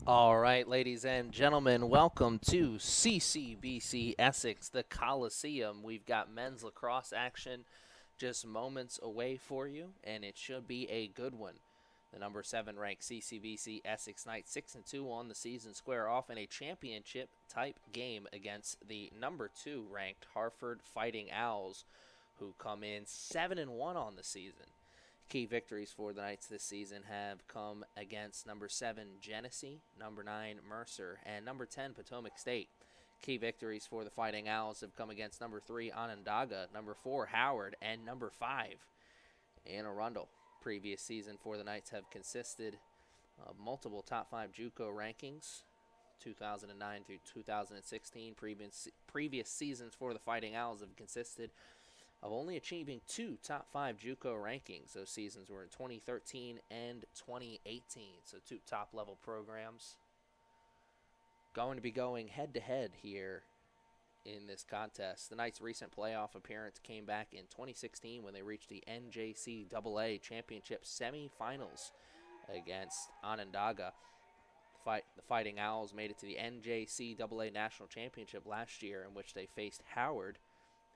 All right, ladies and gentlemen, welcome to CCBC Essex, the Coliseum. We've got men's lacrosse action just moments away for you, and it should be a good one. The number 7 ranked CCBC Essex Knights 6-2 on the season square off in a championship type game against the number 2 ranked Harford Fighting Owls, who come in 7-1 on the season. Key victories for the Knights this season have come against number 7 Genesee, number 9 Mercer, and number 10 Potomac State. Key victories for the Fighting Owls have come against number 3 Onondaga, number 4 Howard, and number 5 Anne Arundel. Previous season for the Knights have consisted of multiple top 5 JUCO rankings, 2009 through 2016. Previous seasons for the Fighting Owls have consisted of only achieving 2 top 5 JUCO rankings. Those seasons were in 2013 and 2018, so 2 top-level programs. Going to be going head-to-head here in this contest. The Knights' recent playoff appearance came back in 2016 when they reached the NJCAA Championship semifinals against Onondaga. The Fighting Owls made it to the NJCAA National Championship last year, in which they faced Howard.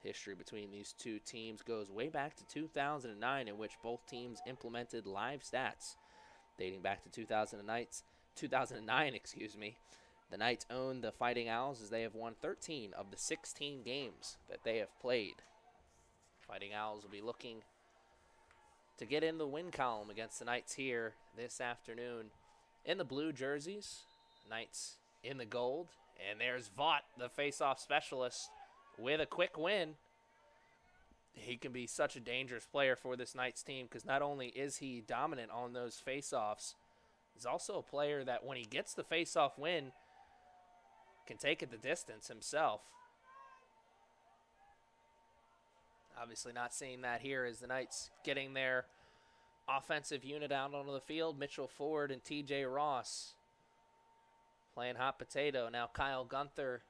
History between these two teams goes way back to 2009, in which both teams implemented live stats. Dating back to 2009, the Knights own the Fighting Owls as they have won 13 of the 16 games that they have played. Fighting Owls will be looking to get in the win column against the Knights here this afternoon in the blue jerseys. Knights in the gold, and there's Vaught, the face-off specialist, with a quick win. He can be such a dangerous player for this Knights team because not only is he dominant on those face-offs, he's also a player that when he gets the face-off win can take it the distance himself. Obviously not seeing that here as the Knights getting their offensive unit out onto the field. Mitchell Ford and TJ Ross playing hot potato. Now Kyle Gunther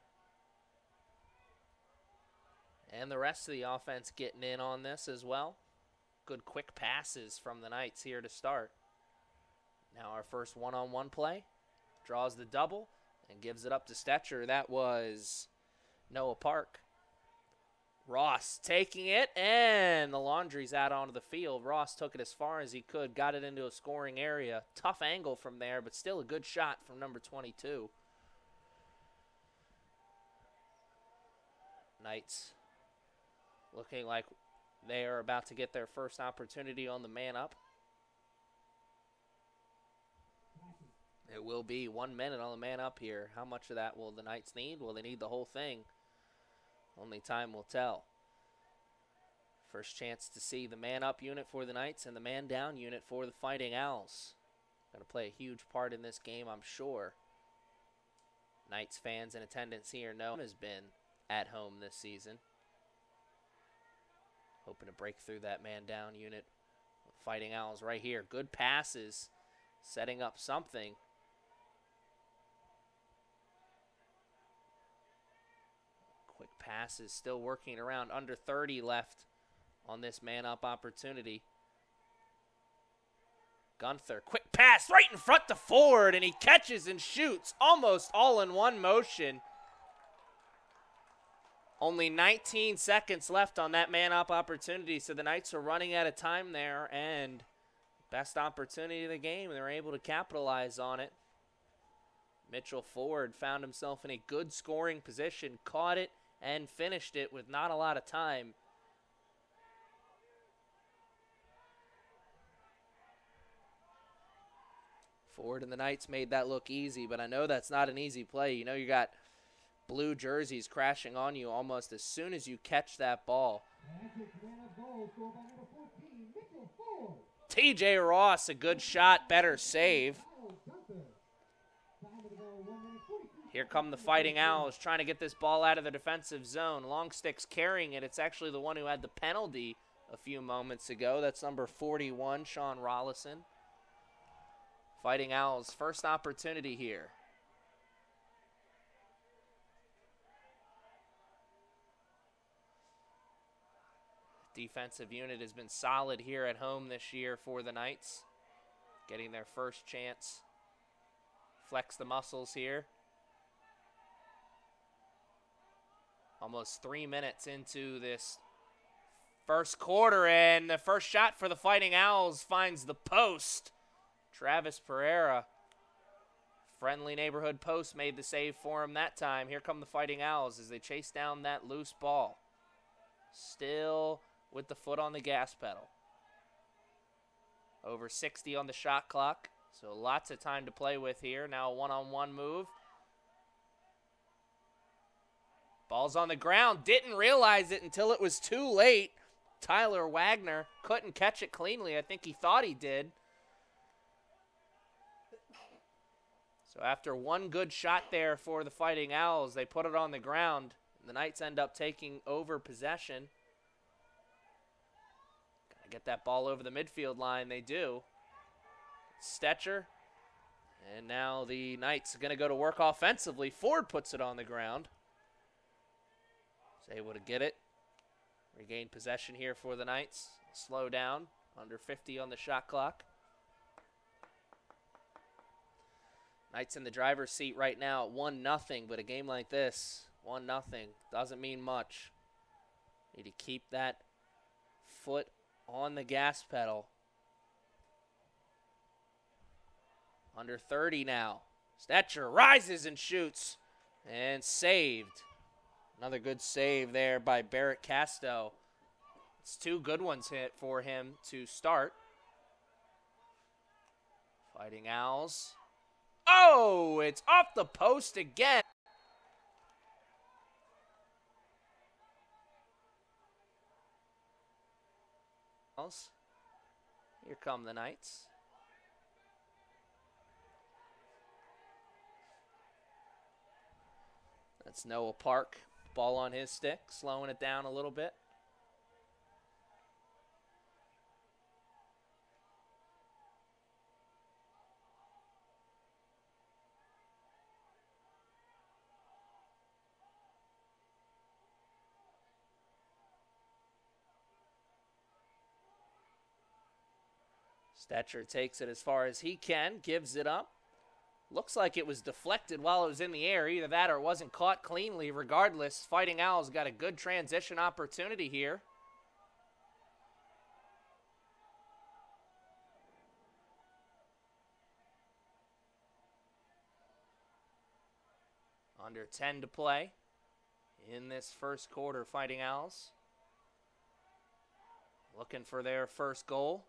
and the rest of the offense getting in on this as well. Good quick passes from the Knights here to start. Now our first one-on-one play. Draws the double and gives it up to Stetcher. That was Noah Park. Ross taking it, and the laundry's out onto the field. Ross took it as far as he could, got it into a scoring area. Tough angle from there, but still a good shot from number 22. Knights looking like they are about to get their first opportunity on the man up. It will be 1 minute on the man up here. How much of that will the Knights need? Will they need the whole thing? Only time will tell. First chance to see the man up unit for the Knights and the man down unit for the Fighting Owls. Going to play a huge part in this game, I'm sure. Knights fans in attendance here know has been at home this season. Hoping to break through that man down unit. Fighting Owls right here. Good passes. Setting up something. Quick passes. Still working around. Under 30 left on this man-up opportunity. Gunther. Quick pass right in front to Ford. And he catches and shoots. Almost all in one motion. Only 19 seconds left on that man-up opportunity, so the Knights are running out of time there, and best opportunity of the game, they're able to capitalize on it. Mitchell Ford found himself in a good scoring position, caught it, and finished it with not a lot of time. Ford and the Knights made that look easy, but I know that's not an easy play. You know, you got blue jerseys crashing on you almost as soon as you catch that ball. TJ Ross, a good shot, better save. Here come the Fighting Owls trying to get this ball out of the defensive zone. Longstick's carrying it. It's actually the one who had the penalty a few moments ago. That's number 41, Sean Rollison. Fighting Owls, first opportunity here. Defensive unit has been solid here at home this year for the Knights. Getting their first chance. Flex the muscles here. Almost 3 minutes into this first quarter, and the first shot for the Fighting Owls finds the post. Travis Pereira. Friendly neighborhood post made the save for him that time. Here come the Fighting Owls as they chase down that loose ball. Still with the foot on the gas pedal. Over 60 on the shot clock, so lots of time to play with here. Now a one-on-one move. Ball's on the ground. Didn't realize it until it was too late. Tyler Wagner couldn't catch it cleanly. I think he thought he did. So after one good shot there for the Fighting Owls, they put it on the ground. The Knights end up taking over possession. Gotta get that ball over the midfield line. They do. Stetcher. And now the Knights are going to go to work offensively. Ford puts it on the ground. Is able to get it. Regain possession here for the Knights. Slow down. Under 50 on the shot clock. Knights in the driver's seat right now at 1-0, but a game like this, 1-0, doesn't mean much. Need to keep that foot on the gas pedal. Under 30 now. Stetcher rises and shoots and saved. Another good save there by Barrett Casto. It's two good ones hit for him to start. Fighting Owls. Oh, it's off the post again. Here come the Knights. That's Noah Park. Ball on his stick, slowing it down a little bit. Stetcher takes it as far as he can, gives it up. Looks like it was deflected while it was in the air. Either that or it wasn't caught cleanly. Regardless, Fighting Owls got a good transition opportunity here. Under 10 to play in this first quarter, Fighting Owls looking for their first goal.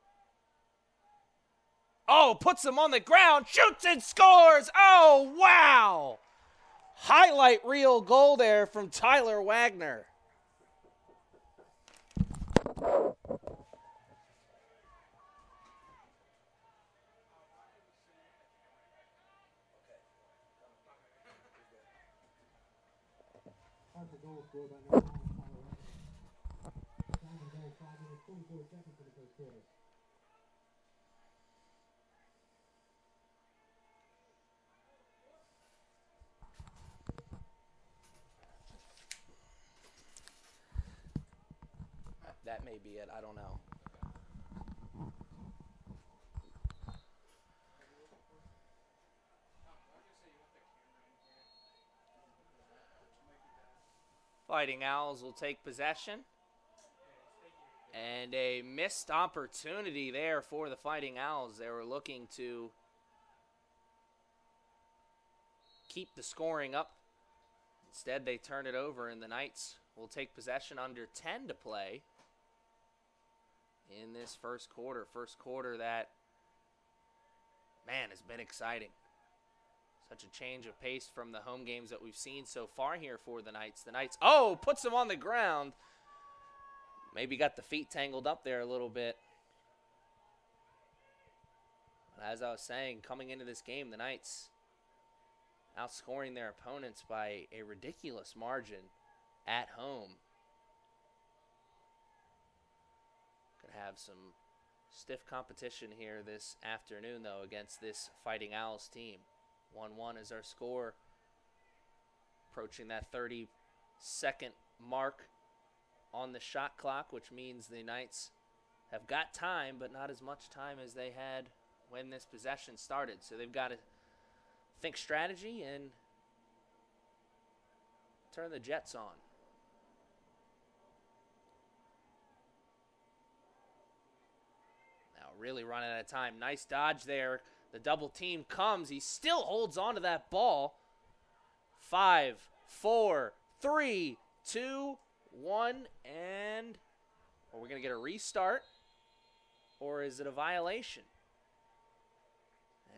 Oh, puts him on the ground, shoots and scores. Oh, wow. Highlight reel goal there from Tyler Wagner. That may be it. I don't know. Fighting Owls will take possession. And a missed opportunity there for the Fighting Owls. They were looking to keep the scoring up. Instead, they turn it over, and the Knights will take possession under 10 to play in this first quarter. First quarter that, man, has been exciting. Such a change of pace from the home games that we've seen so far here for the Knights. The Knights, oh, puts them on the ground. Maybe got the feet tangled up there a little bit. But as I was saying, coming into this game, the Knights outscoring their opponents by a ridiculous margin at home. Could have some stiff competition here this afternoon, though, against this Fighting Owls team. 1-1 is our score. Approaching that 30-second mark on the shot clock, which means the Knights have got time, but not as much time as they had when this possession started. So they've got to think strategy and turn the Jets on. Now really running out of time. Nice dodge there. The double team comes. He still holds on to that ball. 5, 4, 3, 2, 1, and are we going to get a restart, or is it a violation?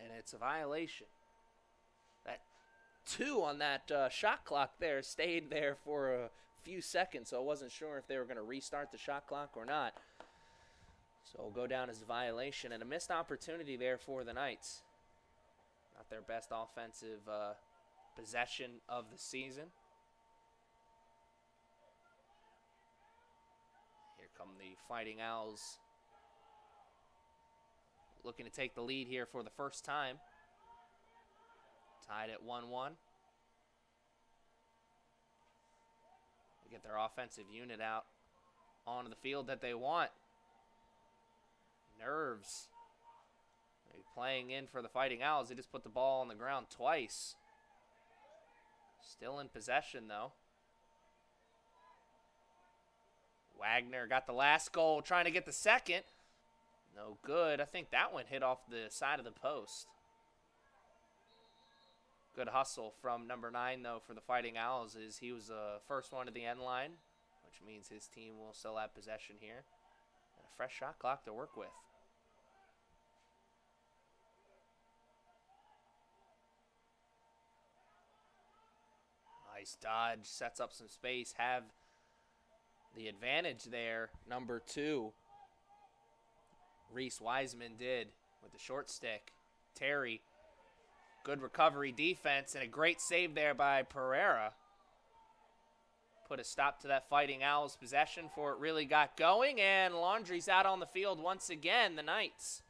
And it's a violation. That 2 on that shot clock there stayed there for a few seconds, so I wasn't sure if they were going to restart the shot clock or not. So it'll go down as a violation and a missed opportunity there for the Knights. Not their best offensive possession of the season. Here come the Fighting Owls, looking to take the lead here for the first time. Tied at 1-1. They get their offensive unit out onto the field that they want. Nerves. They're playing in for the Fighting Owls. They just put the ball on the ground twice. Still in possession, though. Wagner got the last goal, trying to get the second. No good. I think that one hit off the side of the post. Good hustle from number 9, though, for the Fighting Owls. He was the first one to the end line, which means his team will still have possession here. And a fresh shot clock to work with. Nice dodge, sets up some space, have the advantage there. Number 2, Reese Wiseman did with the short stick. Terry, good recovery defense and a great save there by Pereira. Put a stop to that Fighting Owls possession before it really got going, and Laundrie's out on the field once again. The Knights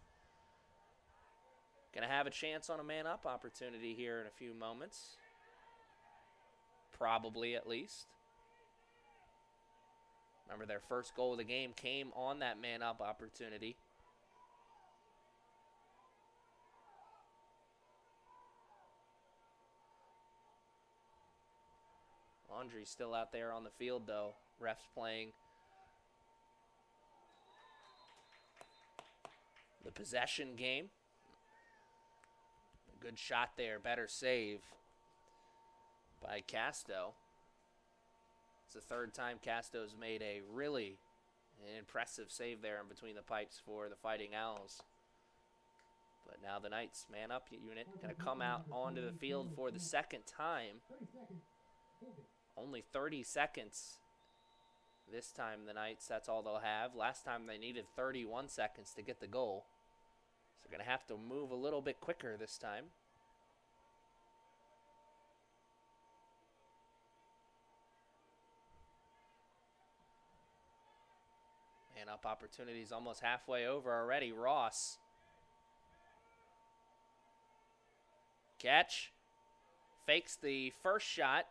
gonna have a chance on a man-up opportunity here in a few moments. Probably, at least. Remember, their first goal of the game came on that man-up opportunity. Laundry still out there on the field, though. Refs playing the possession game. A good shot there. Better save by Casto. It's the third time Casto's made a really impressive save there in between the pipes for the Fighting Owls. But now the Knights man-up unit going to come out onto the field for the second time. Only 30 seconds this time, the Knights, that's all they'll have. Last time they needed 31 seconds to get the goal. So they're going to have to move a little bit quicker this time. Man-up opportunities almost halfway over already. Ross. Catch. Fakes the first shot.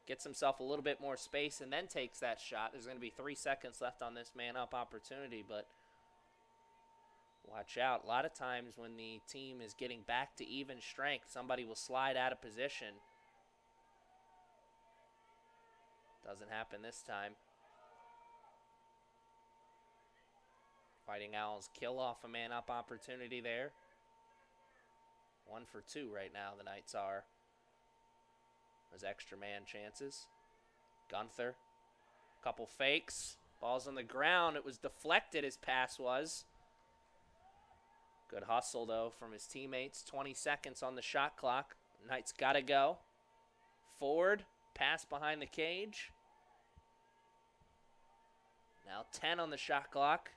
Gets himself a little bit more space and then takes that shot. There's going to be 3 seconds left on this man-up opportunity, but watch out. A lot of times when the team is getting back to even strength, somebody will slide out of position. Doesn't happen this time. Fighting Owls kill off a man-up opportunity there. 1 for 2 right now, the Knights are. Those extra man chances. Gunther, couple fakes. Ball's on the ground. It was deflected, his pass was. Good hustle, though, from his teammates. 20 seconds on the shot clock. Knights got to go. Ford, pass behind the cage. Now 10 on the shot clock.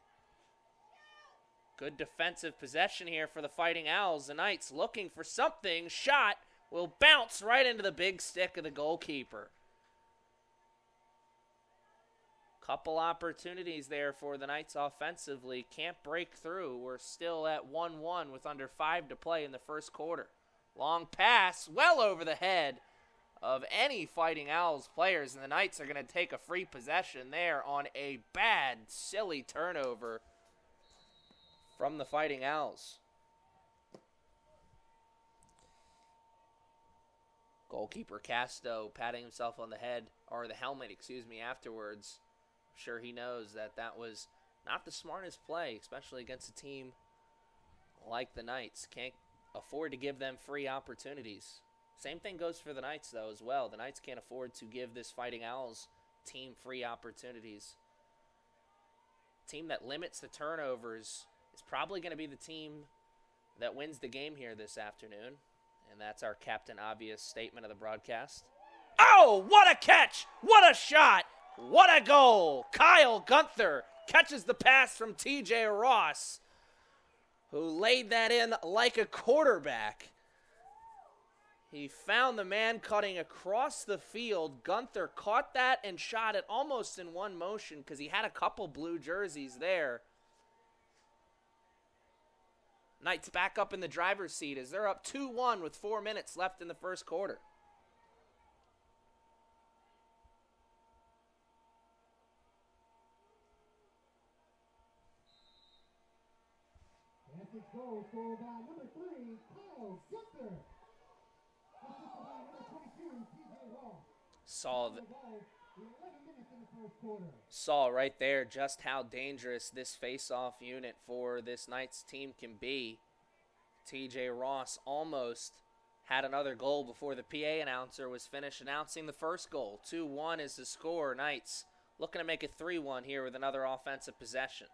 Good defensive possession here for the Fighting Owls. The Knights looking for something. Shot will bounce right into the big stick of the goalkeeper. Couple opportunities there for the Knights offensively. Can't break through. We're still at 1-1 with under 5 to play in the first quarter. Long pass well over the head of any Fighting Owls players, and the Knights are going to take a free possession there on a bad, silly turnover from the Fighting Owls. Goalkeeper Casto patting himself on the head, or the helmet, excuse me, afterwards. I'm sure he knows that that was not the smartest play, especially against a team like the Knights. Can't afford to give them free opportunities. Same thing goes for the Knights, though, as well. The Knights can't afford to give this Fighting Owls team free opportunities. Team that limits the turnovers is probably going to be the team that wins the game here this afternoon. And that's our Captain Obvious statement of the broadcast. Oh, what a catch! What a shot! What a goal! Kyle Gunther catches the pass from TJ Ross, who laid that in like a quarterback. He found the man cutting across the field. Gunther caught that and shot it almost in one motion because he had a couple blue jerseys there. Knights back up in the driver's seat as they're up 2-1 with 4 minutes left in the first quarter. Essex goal for number 3, Kyle Gunther. Assisted by number 22, TJ Ross. Saw right there just how dangerous this face-off unit for this Knights team can be. TJ Ross almost had another goal before the PA announcer was finished announcing the first goal. 2-1 is the score. Knights looking to make it 3-1 here with another offensive possession.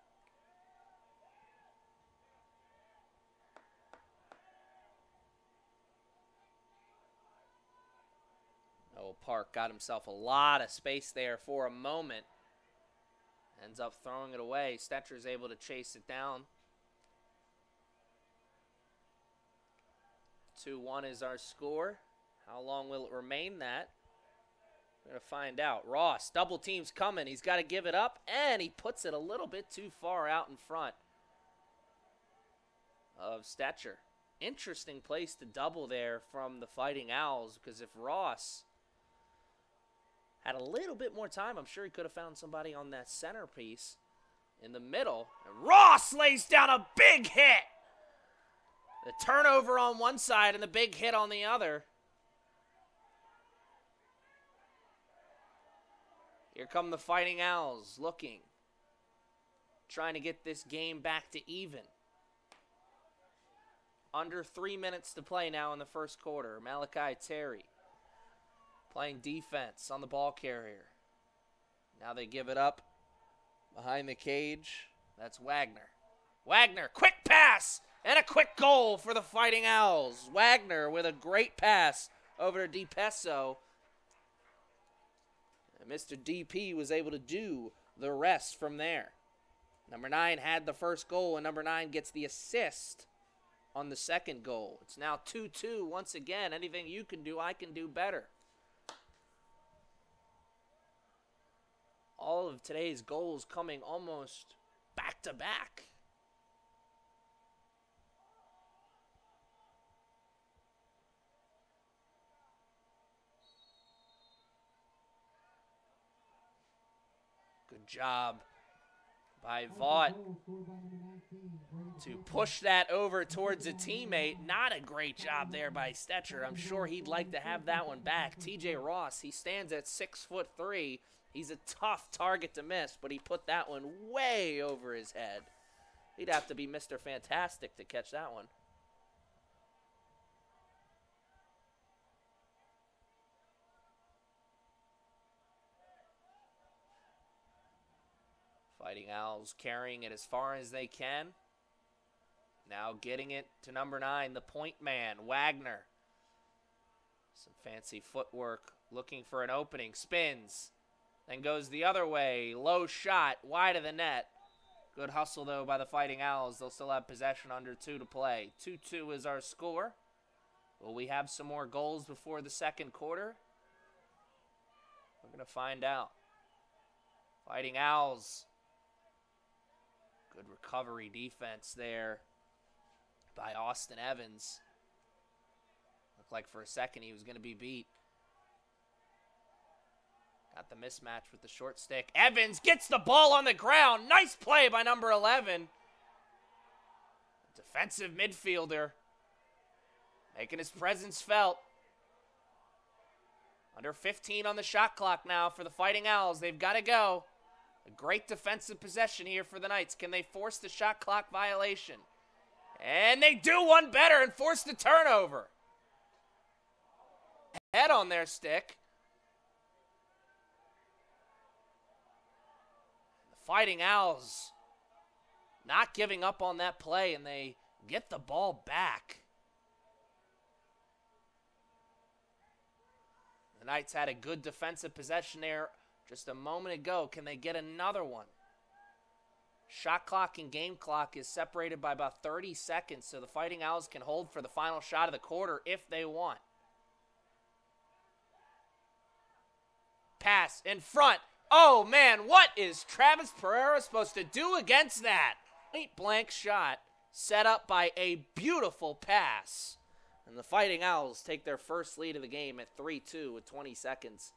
Park got himself a lot of space there for a moment. Ends up throwing it away. Stetcher's able to chase it down. 2-1 is our score. How long will it remain that? We're going to find out. Ross, double team's coming. He's got to give it up, and he puts it a little bit too far out in front of Stetcher. Interesting place to double there from the Fighting Owls, because if Ross had a little bit more time, I'm sure he could have found somebody on that centerpiece in the middle. And Ross lays down a big hit. The turnover on one side and the big hit on the other. Here come the Fighting Owls looking. Trying to get this game back to even. Under 3 minutes to play now in the first quarter. Malachi Terry playing defense on the ball carrier. Now they give it up behind the cage. That's Wagner. Wagner, quick pass and a quick goal for the Fighting Owls. Wagner with a great pass over to DiPesso. And Mr. DP was able to do the rest from there. Number 9 had the first goal, and number 9 gets the assist on the second goal. It's now 2-2 once again. Anything you can do, I can do better. All of today's goals coming almost back to back. Good job by Vaught to push that over towards a teammate. Not a great job there by Stetcher. I'm sure he'd like to have that one back. TJ Ross, he stands at 6'3". He's a tough target to miss, but he put that one way over his head. He'd have to be Mr. Fantastic to catch that one. Fighting Owls carrying it as far as they can. Now getting it to number 9, the point man, Wagner. Some fancy footwork, looking for an opening, spins, then goes the other way. Low shot, wide of the net. Good hustle, though, by the Fighting Owls. They'll still have possession under 2 to play. 2-2 is our score. Will we have some more goals before the second quarter? We're going to find out. Fighting Owls. Good recovery defense there by Austin Evans. Looked like for a second he was going to be beat. Got the mismatch with the short stick. Evans gets the ball on the ground. Nice play by number 11. Defensive midfielder making his presence felt. Under 15 on the shot clock now for the Fighting Owls. They've got to go. A great defensive possession here for the Knights. Can they force the shot clock violation? And they do one better and force the turnover. Head on their stick. The Fighting Owls not giving up on that play, and they get the ball back. The Knights had a good defensive possession there just a moment ago. Can they get another one? Shot clock and game clock is separated by about 30 seconds, so the Fighting Owls can hold for the final shot of the quarter if they want. Pass in front. Oh, man, what is Travis Pereira supposed to do against that? Point blank shot set up by a beautiful pass. And the Fighting Owls take their first lead of the game at 3-2 with 20 seconds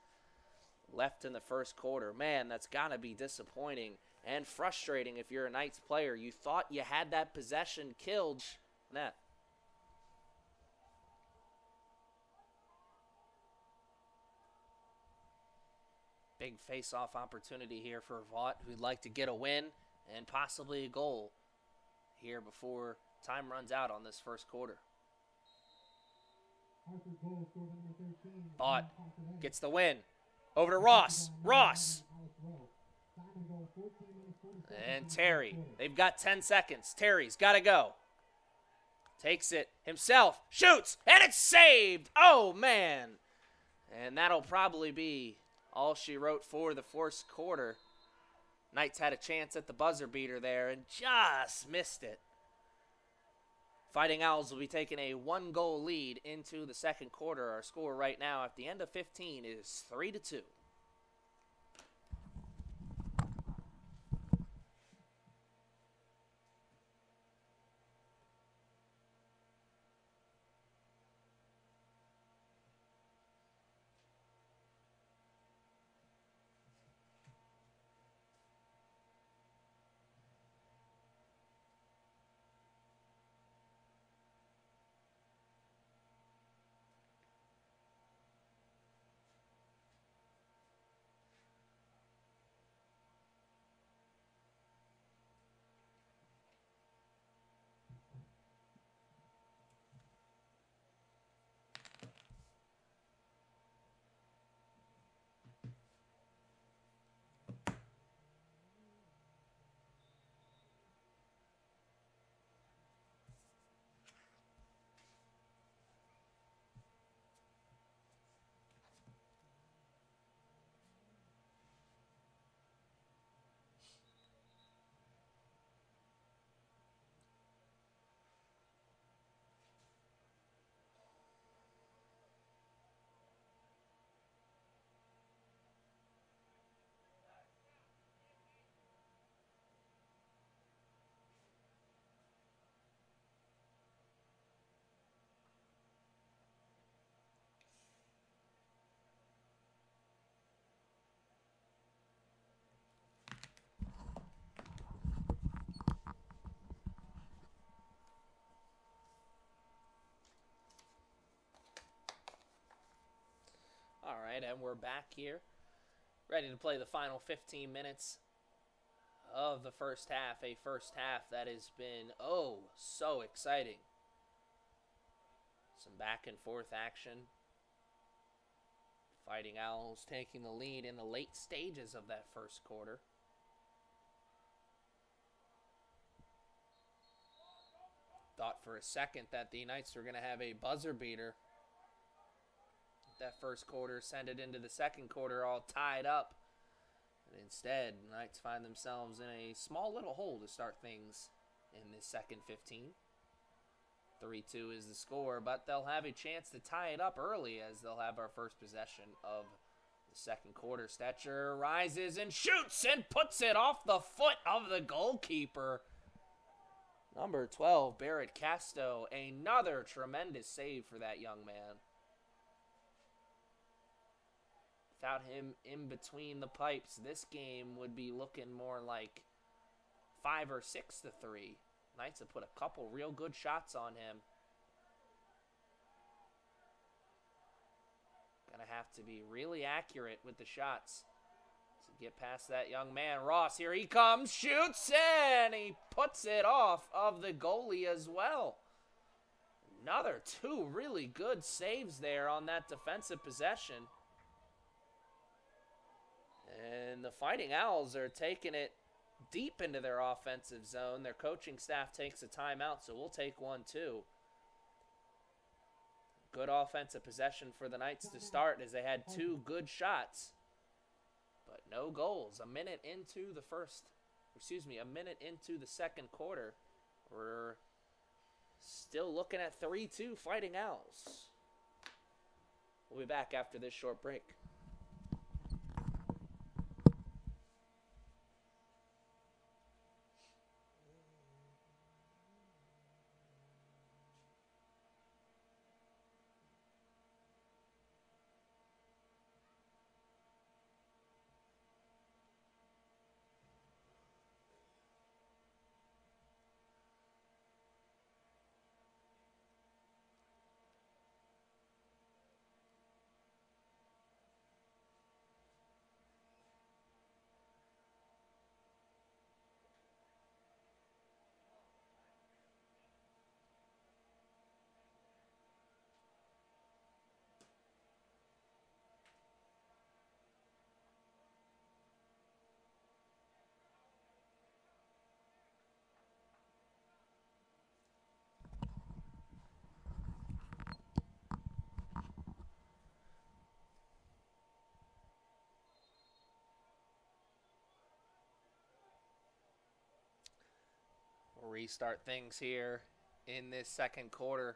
left in the first quarter. Man, that's got to be disappointing and frustrating if you're a Knights player. You thought you had that possession killed. Net. Big face-off opportunity here for Vaught, who'd like to get a win and possibly a goal here before time runs out on this first quarter. Vaught gets the win. Over to Ross. Ross. And Terry. They've got 10 seconds. Terry's got to go. Takes it himself. Shoots. And it's saved. Oh, man. And that'll probably be all she wrote for the first quarter. Knights had a chance at the buzzer beater there and just missed it. Fighting Owls will be taking a 1-goal lead into the second quarter. Our score right now at the end of 15 is 3-2. All right, and we're back here, ready to play the final 15 minutes of the first half. A first half that has been, oh, so exciting. Some back and forth action. Fighting Owls taking the lead in the late stages of that first quarter. Thought for a second that the Knights were going to have a buzzer beater. That first quarter, send it into the second quarter all tied up. And instead, the Knights find themselves in a small little hole to start things in this second 15. 3-2 is the score, but they'll have a chance to tie it up early as they'll have our first possession of the second quarter. Stetcher rises and shoots and puts it off the foot of the goalkeeper. Number 12, Barrett Casto, another tremendous save for that young man. Without him in between the pipes, this game would be looking more like 5 or 6-3. Knights have put a couple real good shots on him. Gonna have to be really accurate with the shots to get past that young man. Ross, here he comes, shoots, and he puts it off of the goalie as well. Another 2 really good saves there on that defensive possession. And the Fighting Owls are taking it deep into their offensive zone. Their coaching staff takes a timeout, so we'll take one too. Good offensive possession for the Knights to start as they had 2 good shots, but no goals. A minute into the second quarter. We're still looking at 3-2 Fighting Owls. We'll be back after this short break. We'll restart things here in this second quarter.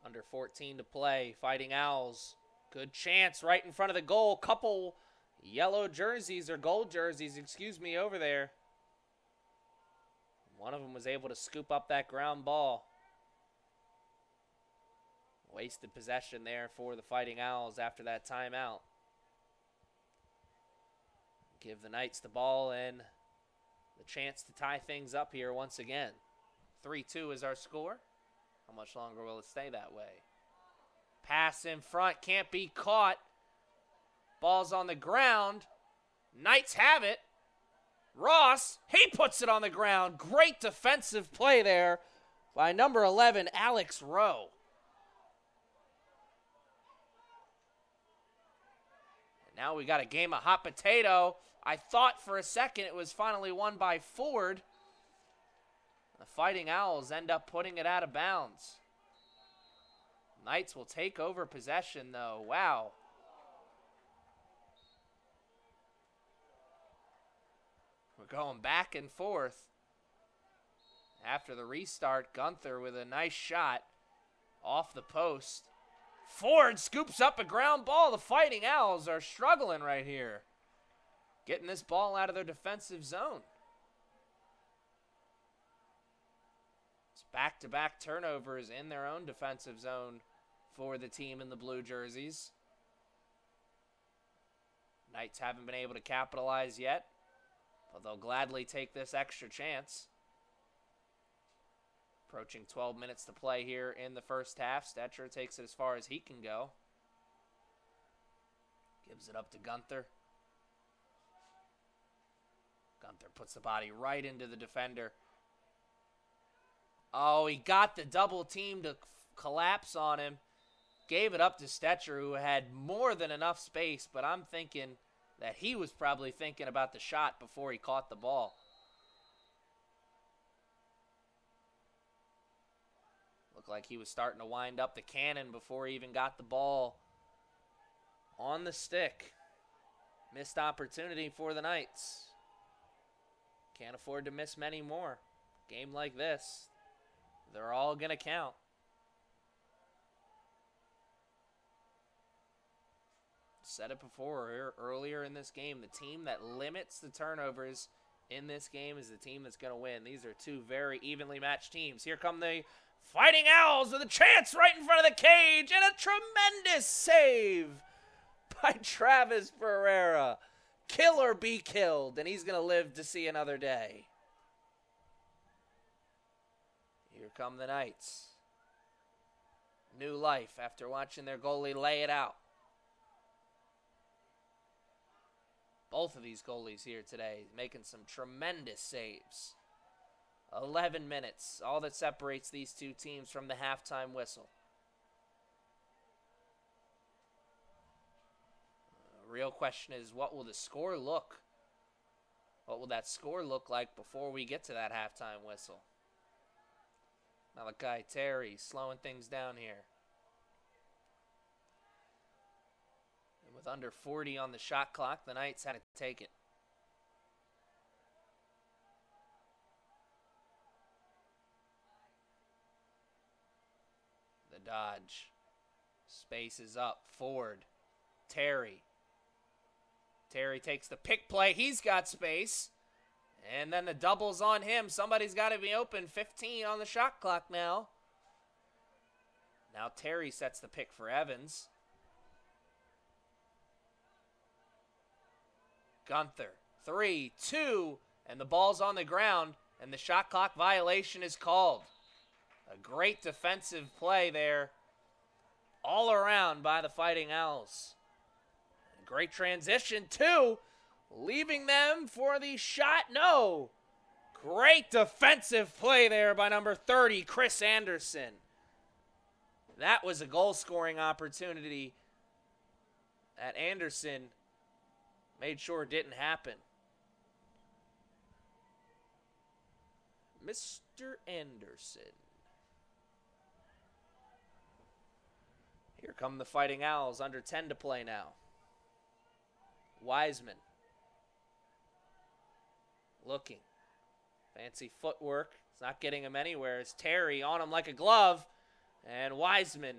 Under 14 to play. Fighting Owls. Good chance right in front of the goal. Couple yellow jerseys or gold jerseys, over there. One of them was able to scoop up that ground ball. Wasted possession there for the Fighting Owls after that timeout. Give the Knights the ball and the chance to tie things up here once again. 3-2 is our score. How much longer will it stay that way? Pass in front, can't be caught. Ball's on the ground. Knights have it. Ross, he puts it on the ground. Great defensive play there by number 11, Alex Rowe. And now we got a game of hot potato. I thought for a second it was finally won by Ford. The Fighting Owls end up putting it out of bounds. Knights will take over possession, though. Wow. We're going back and forth. After the restart, Gunther with a nice shot off the post. Ford scoops up a ground ball. The Fighting Owls are struggling right here, getting this ball out of their defensive zone. It's back-to-back turnovers in their own defensive zone for the team in the blue jerseys. Knights haven't been able to capitalize yet, but they'll gladly take this extra chance. Approaching 12 minutes to play here in the first half. Stetcher takes it as far as he can go. Gives it up to Gunther. Gunther puts the body right into the defender. Oh, he got the double team to collapse on him. Gave it up to Stetcher, who had more than enough space, but I'm thinking that he was probably thinking about the shot before he caught the ball. Looked like he was starting to wind up the cannon before he even got the ball on the stick. Missed opportunity for the Knights. Can't afford to miss many more. Game like this, they're all going to count. Said it before earlier in this game, the team that limits the turnovers in this game is the team that's going to win. These are two very evenly matched teams. Here come the Fighting Owls with a chance right in front of the cage, and a tremendous save by Travis Pereira. Kill or be killed, and he's going to live to see another day. Here come the Knights. New life after watching their goalie lay it out. Both of these goalies here today making some tremendous saves. 11 minutes, all that separates these two teams from the halftime whistle. Real question is, what will the score look? What will that score look like before we get to that halftime whistle? Malachi Terry slowing things down here. And with under 40 on the shot clock, the Knights had to take it. The dodge. Space is up. Ford. Terry. Terry takes the pick play. He's got space. And then the double's on him. Somebody's got to be open. 15 on the shot clock now. Now Terry sets the pick for Evans. Gunther. 3, 2, and the ball's on the ground, and the shot clock violation is called. A great defensive play there all around by the Fighting Owls. Great transition, too. Leaving them for the shot. No. Great defensive play there by number 30, Chris Anderson. That was a goal-scoring opportunity that Anderson made sure didn't happen. Mr. Anderson. Here come the Fighting Owls, under 10 to play now. Wiseman. Looking. Fancy footwork. It's not getting him anywhere. It's Terry on him like a glove. And Wiseman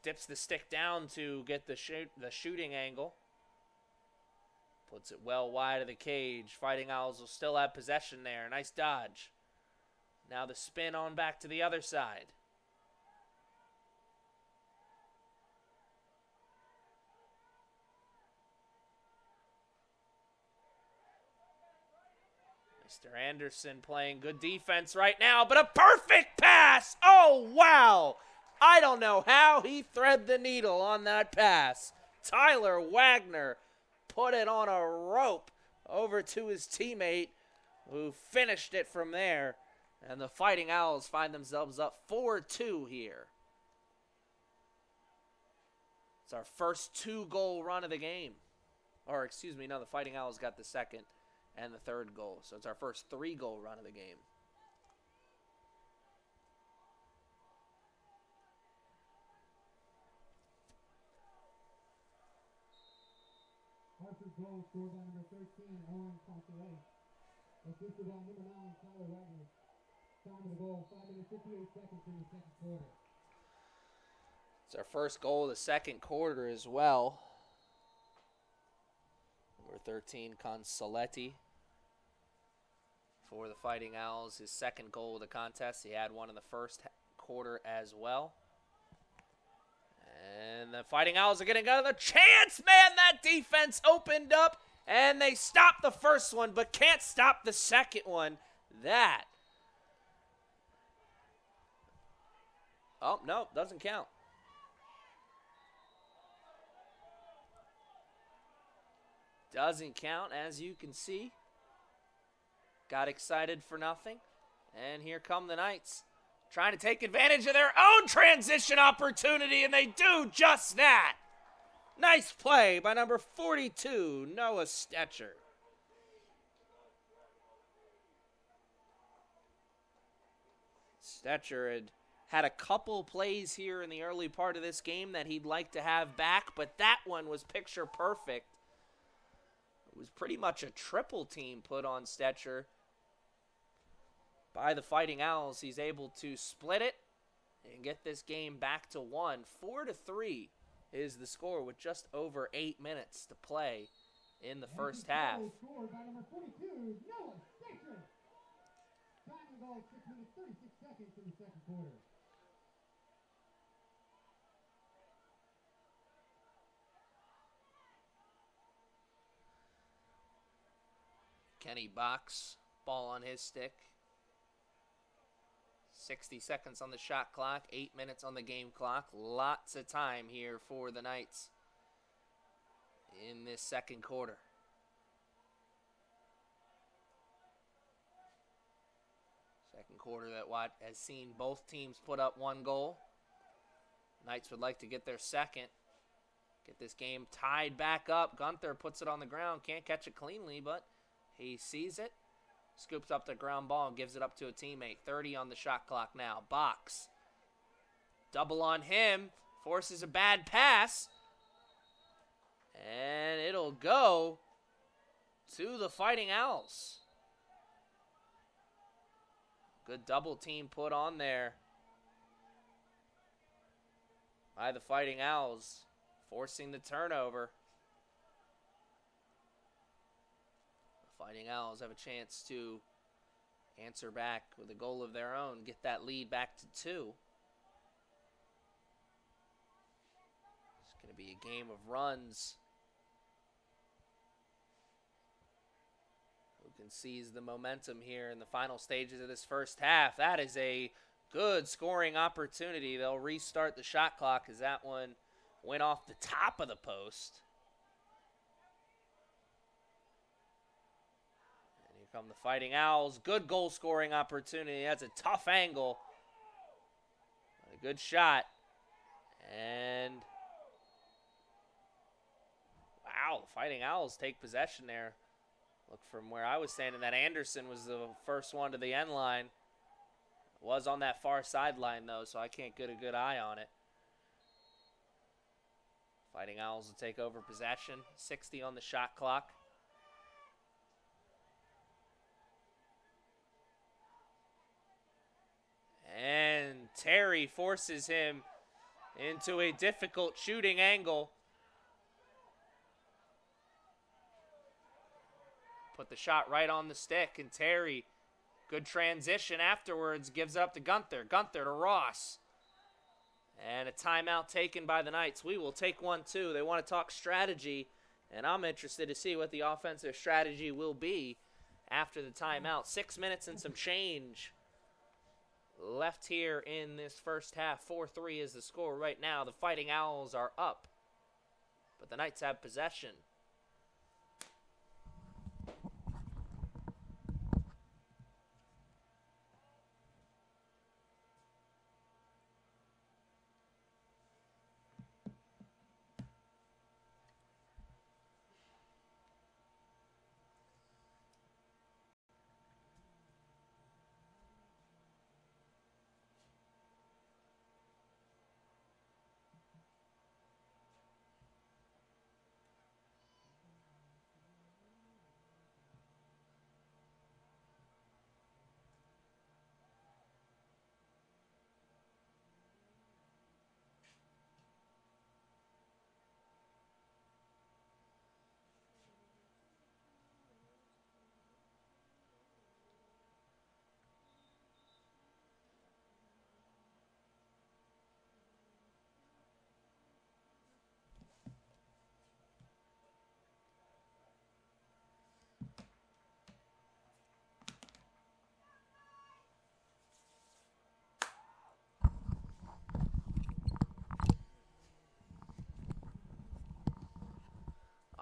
dips the stick down to get the shooting angle. Puts it well wide of the cage. Fighting Owls will still have possession there. Nice dodge. Now the spin on back to the other side. Mr. Anderson playing good defense right now, but a perfect pass! Oh, wow! I don't know how he threaded the needle on that pass. Tyler Wagner put it on a rope over to his teammate, who finished it from there. And the Fighting Owls find themselves up 4-2 here. It's our first 2-goal run of the game. Or, excuse me, no, the Fighting Owls got the second and the third goal. So it's our first 3-goal run of the game. Harford goal scored by number 13, Owen Consolet. Assisted by number 9, Tyler Wagner. Time of the goal, 5 minutes, 58 seconds in the second quarter. It's our first goal of the second quarter as well. Number 13, Consoletti. For the Fighting Owls, his second goal of the contest. He had one in the first quarter as well. And the Fighting Owls are getting another chance. Man, that defense opened up, and they stopped the first one, but can't stop the second one. That. Oh, no, doesn't count. Doesn't count, as you can see. Got excited for nothing. And here come the Knights, trying to take advantage of their own transition opportunity, and they do just that. Nice play by number 42, Noah Stetcher. Stetcher had a couple plays here in the early part of this game that he'd like to have back, but that one was picture perfect. It was pretty much a triple team put on Stetcher by the Fighting Owls. He's able to split it and get this game back to 1. 4-3 is the score with just over 8 minutes to play in the first half. Scored by number 42, Noah Stetcher. Time of goal, 6 minutes, 36 seconds in the second quarter. Kenny Box, ball on his stick. 60 seconds on the shot clock, 8 minutes on the game clock. Lots of time here for the Knights in this second quarter. Second quarter that has seen both teams put up 1 goal. Knights would like to get their second. Get this game tied back up. Gunther puts it on the ground. Can't catch it cleanly, but he sees it. Scoops up the ground ball and gives it up to a teammate. 30 on the shot clock now. Box. Double on him. Forces a bad pass. And it'll go to the Fighting Owls. Good double team put on there by the Fighting Owls, forcing the turnover. The Fighting Owls have a chance to answer back with a goal of their own, get that lead back to 2. It's going to be a game of runs. Who can seize the momentum here in the final stages of this first half? That is a good scoring opportunity. They'll restart the shot clock as that one went off the top of the post. And here come the Fighting Owls. Good goal scoring opportunity. That's a tough angle. A good shot. And wow, the Fighting Owls take possession there. Look, from where I was standing, that Anderson was the first one to the end line. Was on that far sideline, though, so I can't get a good eye on it. Fighting Owls will take over possession. 60 on the shot clock. And Terry forces him into a difficult shooting angle. Put the shot right on the stick, and Terry, good transition afterwards, gives it up to Gunther. Gunther to Ross. And a timeout taken by the Knights. We will take one, too. They want to talk strategy, and I'm interested to see what the offensive strategy will be after the timeout. 6 minutes and some change left here in this first half. 4-3 is the score right now. The Fighting Owls are up, but the Knights have possession.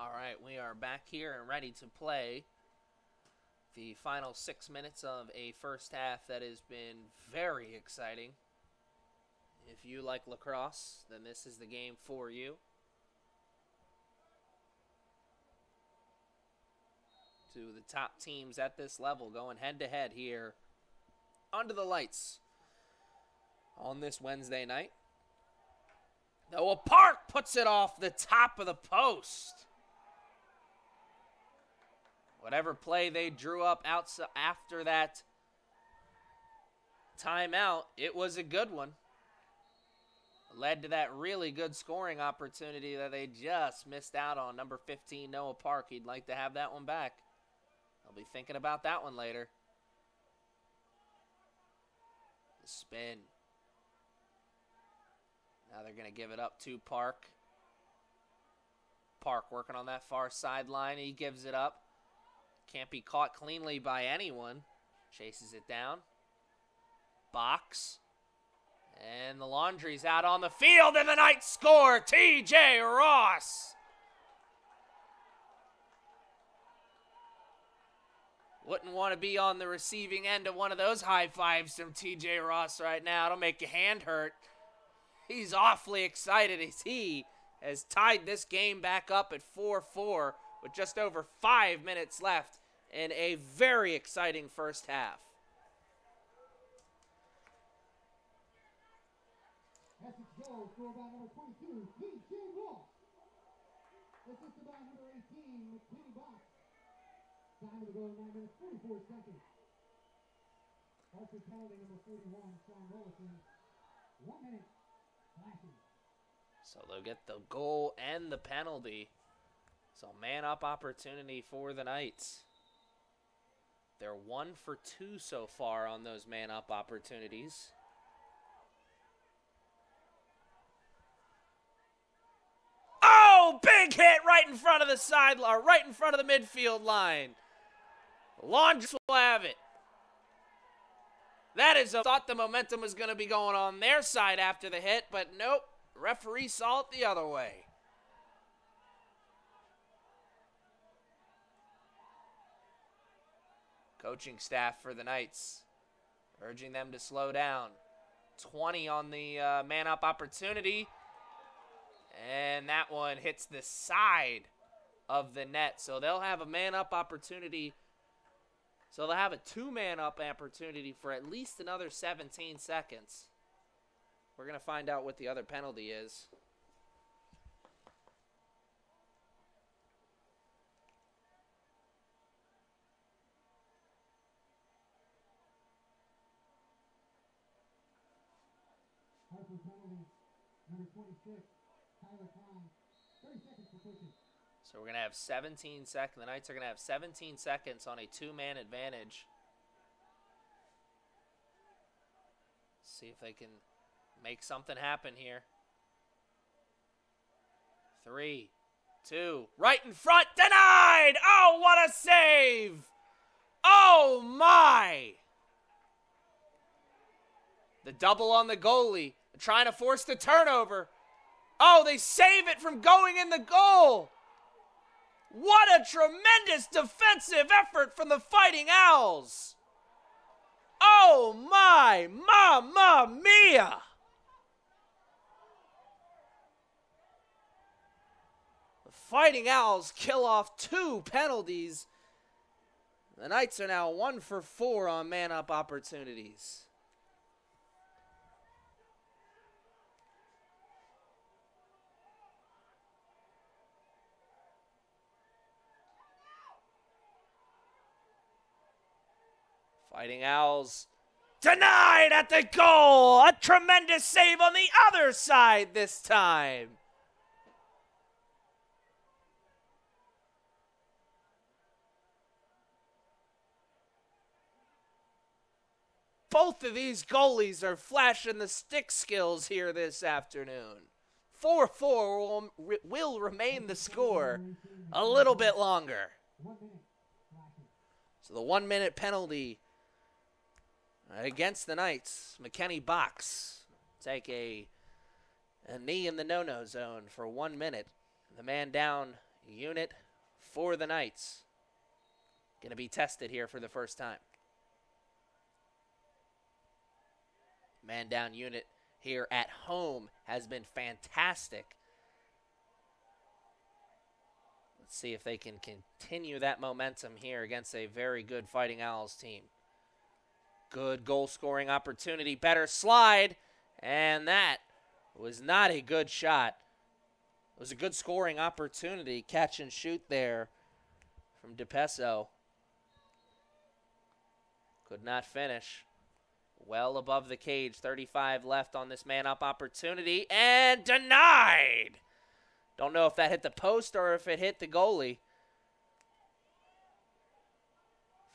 All right, we are back here and ready to play the final 6 minutes of a first half that has been very exciting. If you like lacrosse, then this is the game for you. To the top teams at this level going head-to-head here under the lights on this Wednesday night. Noah Park puts it off the top of the post. Whatever play they drew up after that timeout, it was a good one. Led to that really good scoring opportunity that they just missed out on. Number 15, Noah Park. He'd like to have that one back. I'll be thinking about that one later. The spin. Now they're going to give it up to Park. Park working on that far sideline. He gives it up. Can't be caught cleanly by anyone. Chases it down. Box. And the Laundry's out on the field, and the Knights score. T.J. Ross. Wouldn't want to be on the receiving end of one of those high fives from T.J. Ross right now. It'll make your hand hurt. He's awfully excited as he has tied this game back up at 4-4 with just over 5 minutes left in a very exciting first half. Essex goal, scored by number 22, T.J. Ross. Assisted by number 18, McKinney Box. Time of the goal, 9 minutes, 44 seconds. Harford penalty, number 41, Sean Rollison. 1 minute, flashing. So they'll get the goal and the penalty. So man-up opportunity for the Knights. They're 1 for 2 so far on those man-up opportunities. Oh, big hit right in front of the sideline, right in front of the midfield line. Laundry will have it. That is, thought the momentum was going to be going on their side after the hit, but nope. Referee saw it the other way. Coaching staff for the Knights urging them to slow down. 20 on the man-up opportunity. And that one hits the side of the net. So they'll have a man-up opportunity. So they'll have a 2-man-up opportunity for at least another 17 seconds. We're going to find out what the other penalty is. Harford penalty, number 26, Tyler Klein. 30 seconds for pushing. So we're going to have 17 seconds. The Knights are going to have 17 seconds on a 2-man advantage. See if they can make something happen here. 3, 2, right in front, denied! Oh, what a save! Oh, my! The double on the goalie, trying to force the turnover. Oh, they save it from going in the goal! What a tremendous defensive effort from the Fighting Owls! Oh, my! Mamma mia! The Fighting Owls kill off 2 penalties. The Knights are now 1 for 4 on man-up opportunities. Fighting Owls denied at the goal. A tremendous save on the other side this time. Both of these goalies are flashing the stick skills here this afternoon. 4-4 will remain the score a little bit longer. 1 minute, flashing. So the 1-minute penalty against the Knights. McKinney Box take a knee in the no-no zone for 1 minute. The man down unit for the Knights. Going to be tested here for the first time. Man down unit here at home has been fantastic. Let's see if they can continue that momentum here against a very good Fighting Owls team. Good goal scoring opportunity, better slide, and that was not a good shot. It was a good scoring opportunity, catch and shoot there from DePeso. Could not finish. Well above the cage, 35 left on this man-up opportunity, and denied! Don't know if that hit the post or if it hit the goalie.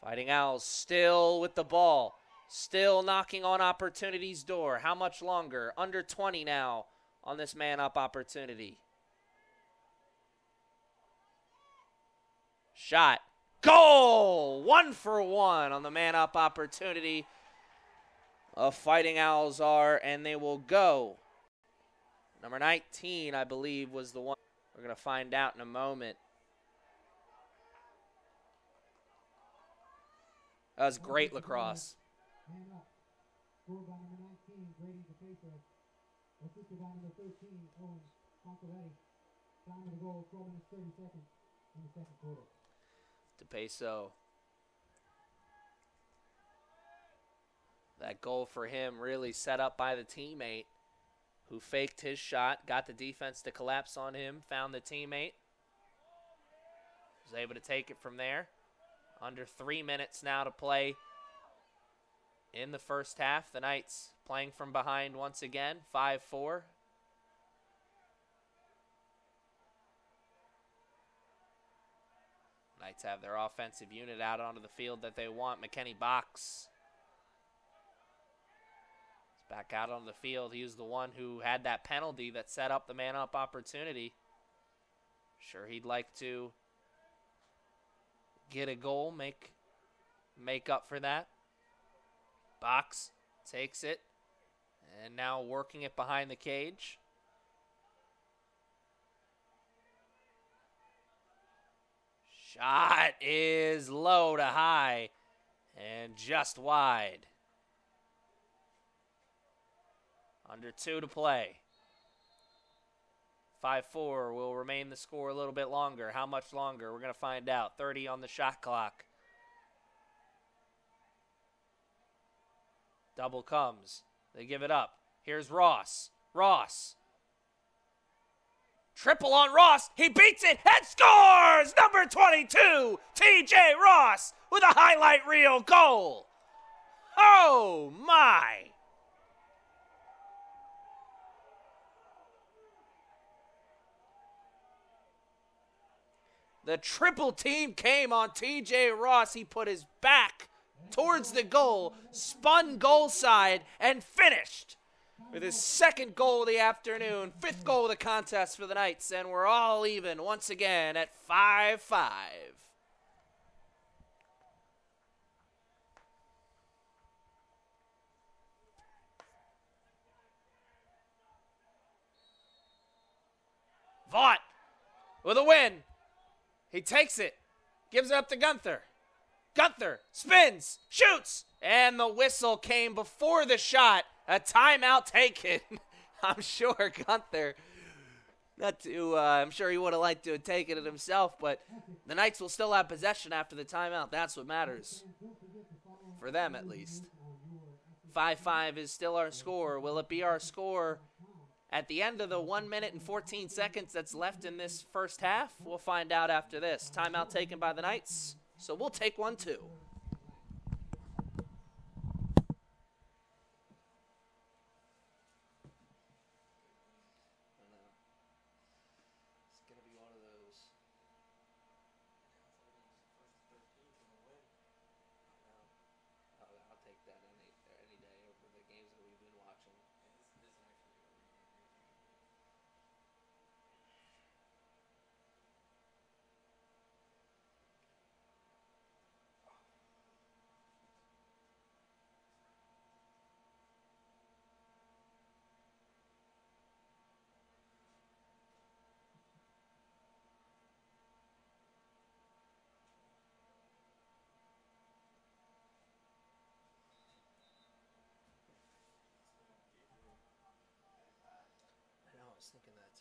Fighting Owls still with the ball. Still knocking on opportunity's door. How much longer? Under 20 now on this man-up opportunity. Shot. Goal! 1 for 1 on the man-up opportunity of Fighting Owls are, and they will go. Number 19, I believe, was the one. We're going to find out in a moment. That was great lacrosse. Man up. Scored by number 19, Grady DePeso. Assisted by number 13, Owen Foncoletti. Time of the goal, 12 minutes, 30 seconds in the second quarter. DePeso. That goal for him really set up by the teammate who faked his shot, got the defense to collapse on him, found the teammate. Was able to take it from there. Under 3 minutes now to play in the first half. The Knights playing from behind once again, 5-4. Knights have their offensive unit out onto the field that they want. McKenny Box is back out on the field. He was the one who had that penalty that set up the man-up opportunity. Sure, he'd like to get a goal, make up for that. Box takes it, and now working it behind the cage. Shot is low to high and just wide. Under 2 to play. 5-4 will remain the score a little bit longer. How much longer? We're going to find out. 30 on the shot clock. Double comes. They give it up. Here's Ross. Ross. Triple on Ross. He beats it and scores! Number 22, TJ Ross with a highlight reel goal. Oh, my. The triple team came on TJ Ross. He put his back towards the goal, spun goal side, and finished with his second goal of the afternoon, 5th goal of the contest for the Knights, and we're all even once again at 5-5. Vaught with a win. He takes it, gives it up to Gunther. Gunther spins, shoots, and the whistle came before the shot. A timeout taken. I'm sure Gunther, I'm sure he would have liked to have taken it himself, but the Knights will still have possession after the timeout. That's what matters, for them at least. 5-5 is still our score. Will it be our score at the end of the 1 minute and 14 seconds that's left in this first half? We'll find out after this. Timeout taken by the Knights, so we'll take one too.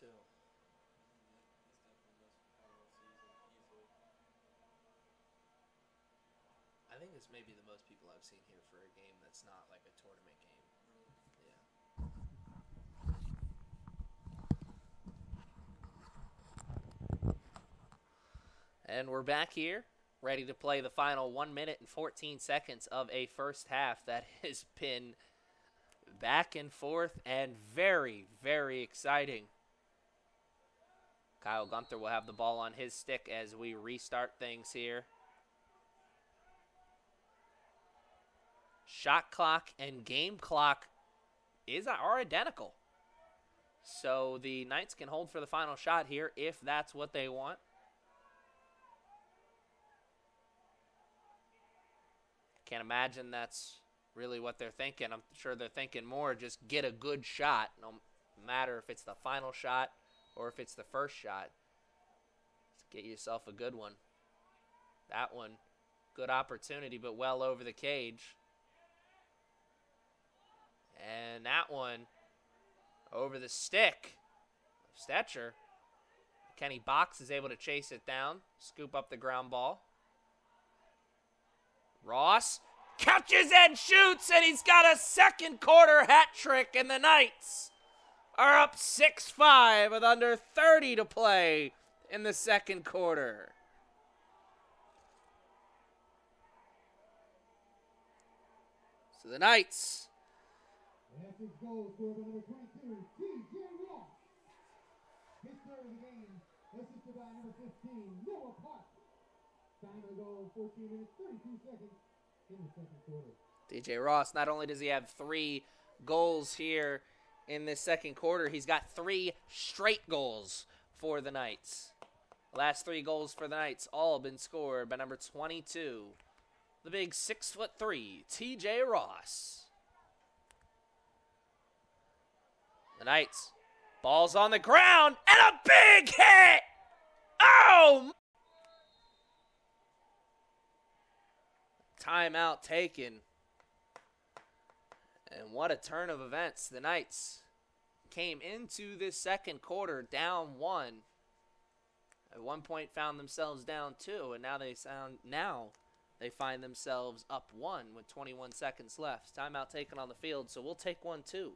too. I think this may be the most people I've seen here for a game that's not like a tournament game. Yeah. And we're back here, ready to play the final 1 minute and 14 seconds of a first half that has been back and forth and very, very exciting. Kyle Gunther will have the ball on his stick as we restart things here. Shot clock and game clock are identical. So the Knights can hold for the final shot here if that's what they want. Can't imagine that's really what they're thinking. I'm sure they're thinking more just get a good shot, no matter if it's the final shot or if it's the first shot. Just get yourself a good one. That one, good opportunity, but well over the cage. And that one over the stick of Stetcher. Kenny Box is able to chase it down, scoop up the ground ball. Ross catches and shoots, and he's got a second quarter hat trick, and the Knights are up 6-5 with under 30 to play in the second quarter. So the Knights Essex goal scored by number 22, T.J. Ross. His third of the game, assisted by number 15, Noah Park. Time of the goal, 14 minutes, 32 seconds in the second quarter. T.J. Ross, not only does he have 3 goals here in this second quarter, he's got 3 straight goals for the Knights. The last 3 goals for the Knights all been scored by number 22, the big 6'3", T.J. Ross. The Knights, ball's on the ground, and a big hit! Oh! Timeout taken. And what a turn of events. The Knights came into this second quarter down 1. At one point found themselves down 2, and now they find themselves up 1 with 21 seconds left. Timeout taken on the field, so we'll take one too.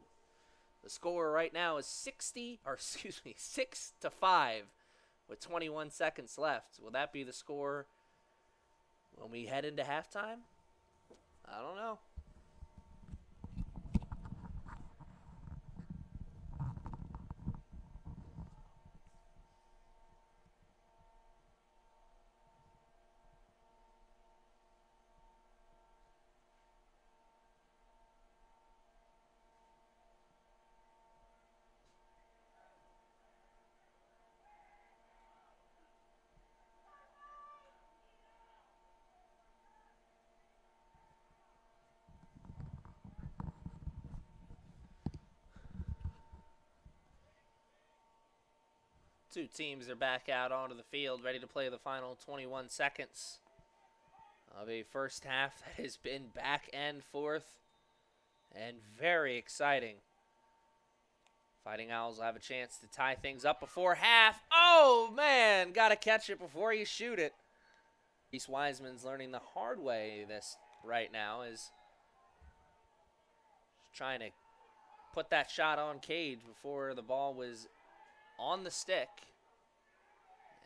The score right now is 6-5 with 21 seconds left. Will that be the score when we head into halftime? I don't know. Two teams are back out onto the field, ready to play the final 21 seconds of a first half that has been back and forth and very exciting. Fighting Owls will have a chance to tie things up before half. Oh, man, got to catch it before you shoot it. East Wiseman's learning the hard way this right now, is trying to put that shot on cage before the ball was on the stick.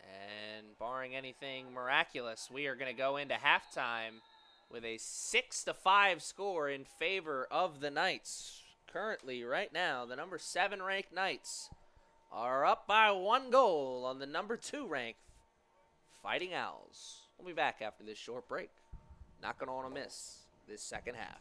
And barring anything miraculous, we are going to go into halftime with a 6-5 score in favor of the Knights. Currently, right now, the number 7 ranked Knights are up by 1 goal on the number 2 ranked Fighting Owls. We'll be back after this short break. Not going to want to miss this second half.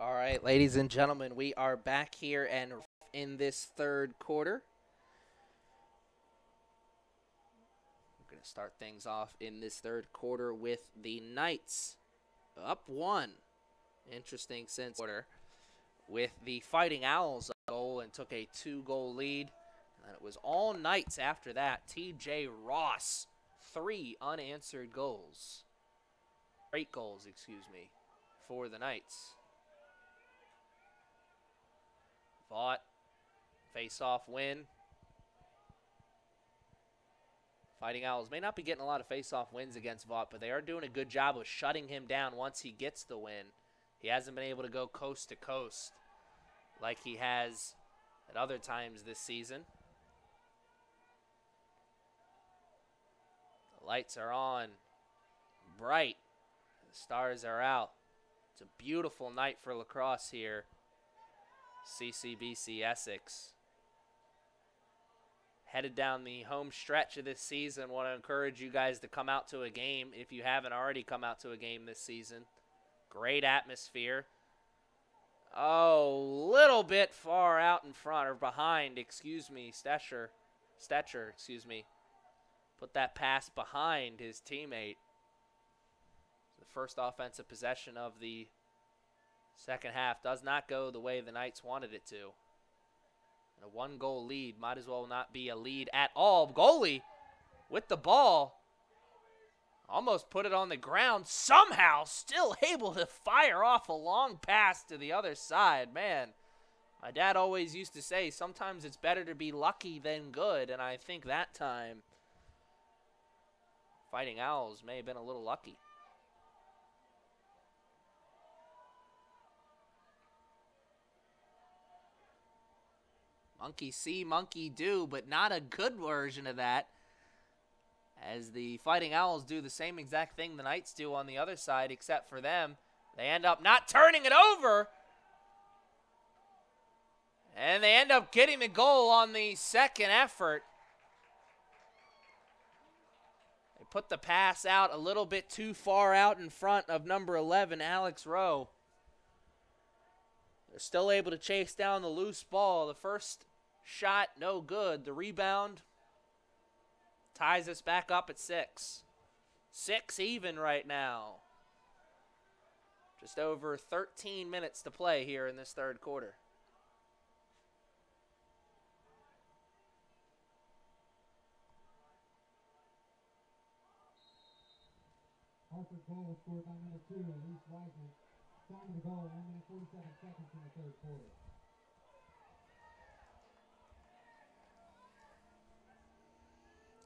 All right, ladies and gentlemen, we are back here and in this third quarter. We're going to start things off in this third quarter with the Knights up one. Interesting since quarter with the Fighting Owls goal and took a 2-goal lead. And it was all Knights after that. TJ Ross, 3 unanswered goals. 8 goals, for the Knights. Vaught, face-off win. Fighting Owls may not be getting a lot of face-off wins against Vaught, but they are doing a good job of shutting him down once he gets the win. He hasn't been able to go coast to coast like he has at other times this season. The lights are on, bright. The stars are out. It's a beautiful night for lacrosse here. CCBC Essex. Headed down the home stretch of this season. Want to encourage you guys to come out to a game if you haven't already come out to a game this season. Great atmosphere. Oh, little bit far out in front or behind, Stetcher, Put that pass behind his teammate. The first offensive possession of the second half does not go the way the Knights wanted it to. And a 1-goal lead might as well not be a lead at all. Goalie with the ball. Almost put it on the ground. Somehow still able to fire off a long pass to the other side. Man, my dad always used to say sometimes it's better to be lucky than good. And I think that time Fighting Owls may have been a little lucky. Monkey see, monkey do, but not a good version of that. As the Fighting Owls do the same exact thing the Knights do on the other side, except for them. They end up not turning it over. And they end up getting the goal on the second effort. They put the pass out a little bit too far out in front of number 11, Alex Rowe. They're still able to chase down the loose ball. The first shot, no good. The rebound ties us back up at 6. 6 even right now. Just over 13 minutes to play here in this third quarter. Harford goal was scored by number 2, Elise Wiseman. Time to the goal, 1 minute 47 seconds in the third quarter.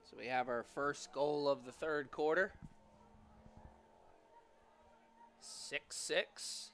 So we have our first goal of the third quarter. 6-6.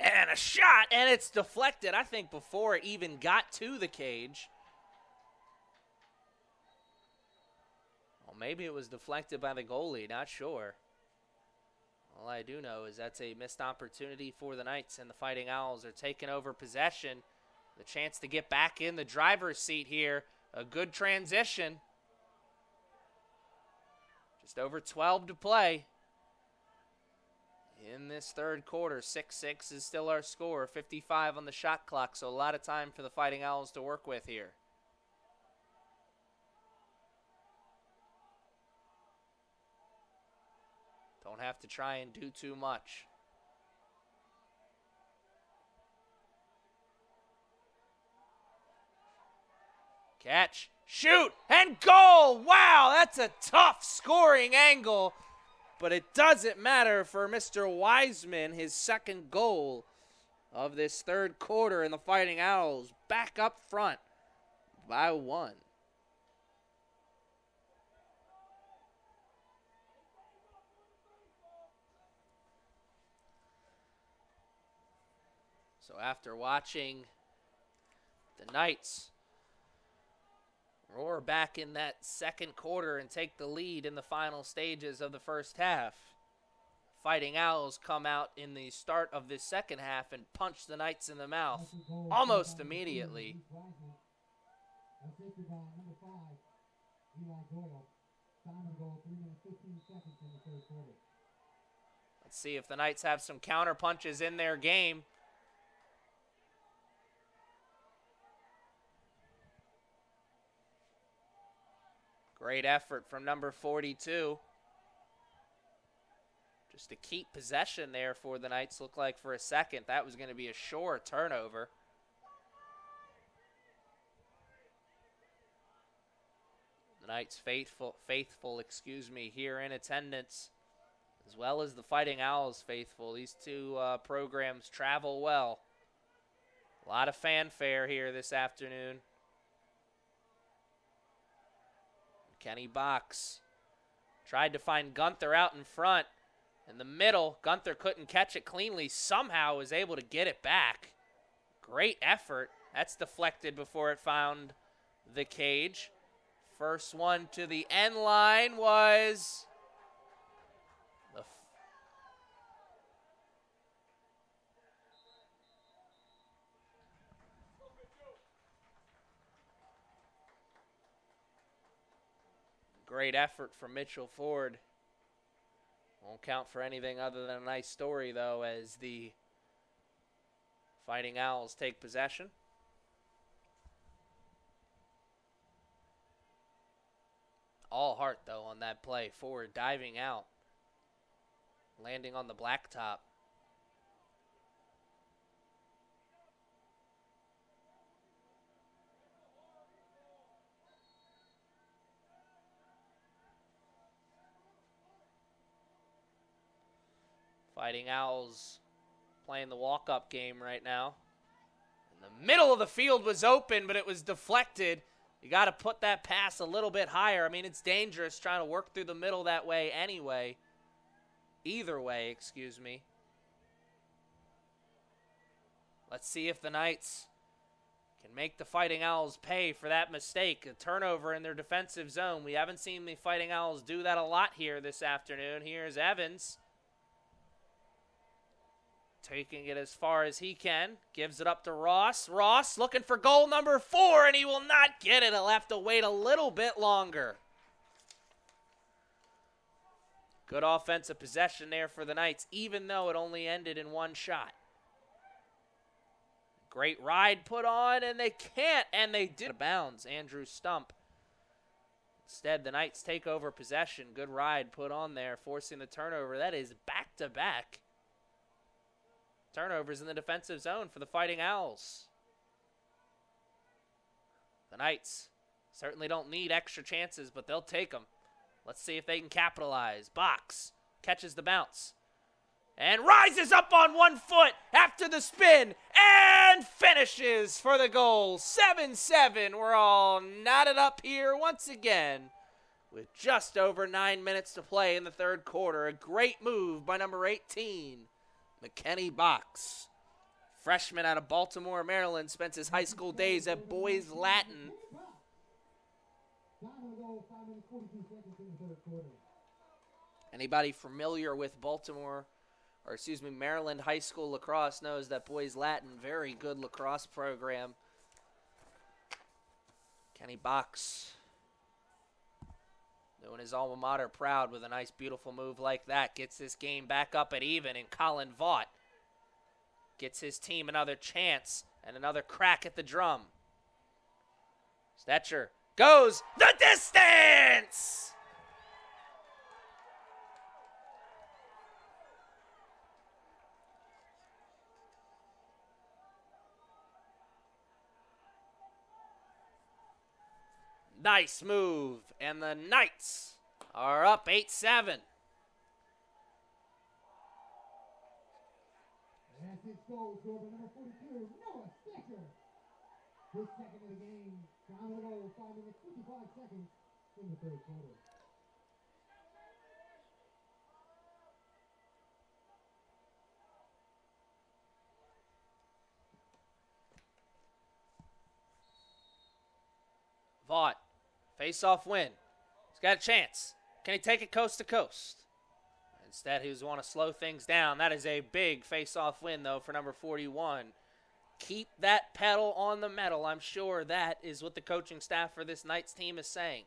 And a shot, and it's deflected, I think, before it even got to the cage. Well, maybe it was deflected by the goalie, not sure. All I do know is that's a missed opportunity for the Knights, and the Fighting Owls are taking over possession. The chance to get back in the driver's seat here. A good transition. Just over 12 to play. In this third quarter, 6-6 is still our score. 55 on the shot clock, so a lot of time for the Fighting Owls to work with here. Don't have to try and do too much. Catch, shoot, and goal! Wow, that's a tough scoring angle. But it doesn't matter for Mr. Wiseman, his second goal of this third quarter, and the Fighting Owls back up front by 1. So after watching the Knights roar back in that second quarter and take the lead in the final stages of the first half. Fighting Owls come out in the start of this second half and punch the Knights in the mouth almost immediately. Assisted by number 5, Eli Doyle. Time of the goal, 3 minutes, 15 seconds in the third quarter. Let's see if the Knights have some counter punches in their game. Great effort from number 42. Just to keep possession there for the Knights. Looked like for a second that was going to be a sure turnover. The Knights faithful, here in attendance, as well as the Fighting Owls faithful. These two programs travel well. A lot of fanfare here this afternoon. Kenny Box tried to find Gunther out in front. In the middle, Gunther couldn't catch it cleanly. Somehow was able to get it back. Great effort. That's deflected before it found the cage. First one to the end line was the great effort from Mitchell Ford. Won't count for anything other than a nice story, though, as the Fighting Owls take possession. All heart, though, on that play. Ford diving out, landing on the blacktop. Fighting Owls playing the walk-up game right now. And the middle of the field was open, but it was deflected. You got to put that pass a little bit higher. I mean, it's dangerous trying to work through the middle that way anyway. Either way, excuse me. Let's see if the Knights can make the Fighting Owls pay for that mistake. A turnover in their defensive zone. We haven't seen the Fighting Owls do that a lot here this afternoon. Here's Evans. Taking it as far as he can. Gives it up to Ross. Ross looking for goal number 4, and he will not get it. He'll have to wait a little bit longer. Good offensive possession there for the Knights, even though it only ended in one shot. Great ride put on, and they can't, and they did. Bounds, Andrew Stump. Instead, the Knights take over possession. Good ride put on there, forcing the turnover. That is back-to-back turnovers in the defensive zone for the Fighting Owls. The Knights certainly don't need extra chances, but they'll take them. Let's see if they can capitalize. Box catches the bounce and rises up on one foot after the spin and finishes for the goal. 7-7. We're all knotted up here once again with just over 9 minutes to play in the third quarter. A great move by number 18. McKenny Box, freshman out of Baltimore, Maryland, spent his high school days at Boys Latin. Anybody familiar with Maryland high school lacrosse knows that Boys Latin, very good lacrosse program. Kenny Box doing his alma mater proud with a nice, beautiful move like that. Gets this game back up at even, and Colin Vaught gets his team another chance and another crack at the drum. Stetcher goes the distance! Nice move, and the Knights are up 8-7. And this goal to number 42, Noah Stetcher. His second of the game. Down the goal, 5 minutes, 55 seconds in the third quarter. Vaught Face-off win. He's got a chance. Can he take it coast to coast? Instead, he was want to slow things down. That is a big face-off win, though, for number 41. Keep that pedal on the metal. I'm sure that is what the coaching staff for this Knights team is saying.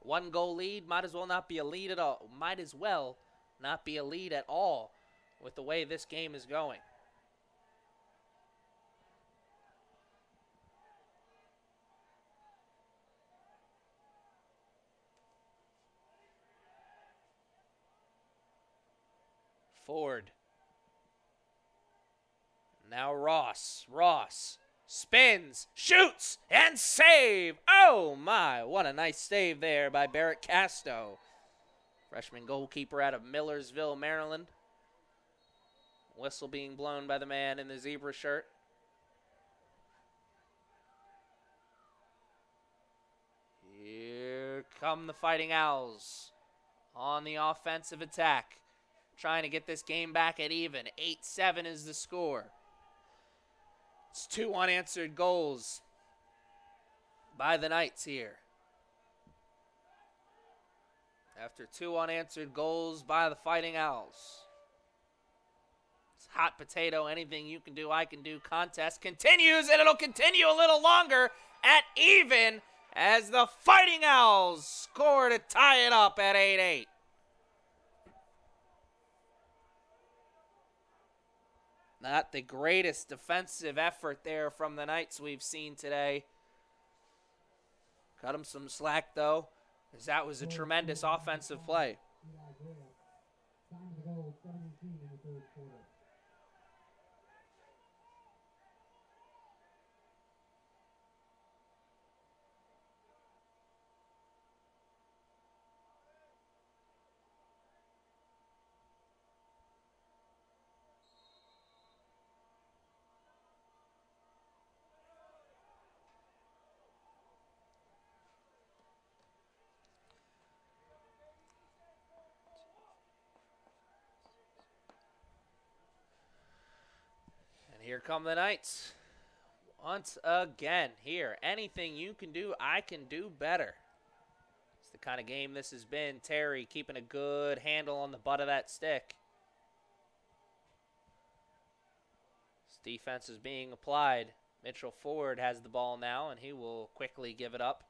1-goal lead might as well not be a lead at all. Might as well not be a lead at all with the way this game is going. Ford. Now Ross. Ross spins, shoots, and save. Oh, my. What a nice save there by Barrett Casto. Freshman goalkeeper out of Millersville, Maryland. Whistle being blown by the man in the zebra shirt. Here come the Fighting Owls on the offensive attack, trying to get this game back at even. 8-7 is the score. It's 2 unanswered goals by the Knights here. After 2 unanswered goals by the Fighting Owls. It's hot potato, anything you can do, I can do. Contest continues, and it'll continue a little longer at even as the Fighting Owls score to tie it up at 8-8. Not the greatest defensive effort there from the Knights we've seen today. Cut them some slack, though, as that was a tremendous offensive play. Time to go, 17 in the third quarter. Here come the Knights. Once again, here. Anything you can do, I can do better. It's the kind of game this has been. Terry keeping a good handle on the butt of that stick. This defense is being applied. Mitchell Ford has the ball now, and he will quickly give it up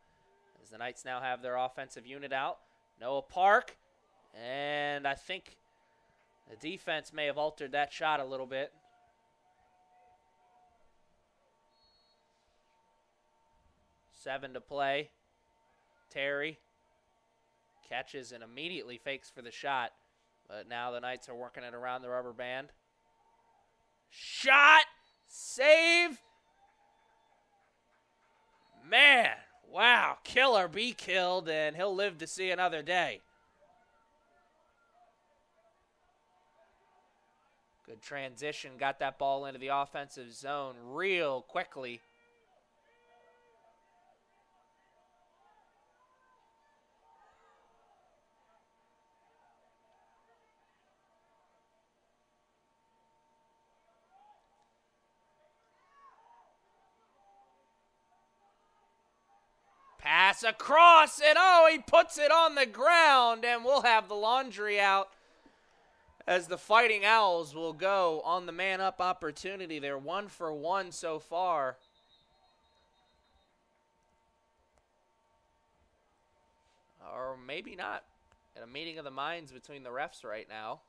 as the Knights now have their offensive unit out. Noah Park, and I think the defense may have altered that shot a little bit. 7 to play. Terry catches and immediately fakes for the shot. But now the Knights are working it around the rubber band. Shot! Save! Man, wow. Kill or be killed, and he'll live to see another day. Good transition. Got that ball into the offensive zone real quickly. Pass across, and oh, he puts it on the ground, and we'll have the laundry out as the Fighting Owls will go on the man-up opportunity. They're 1 for 1 so far. Or maybe not. In a meeting of the minds between the refs right now.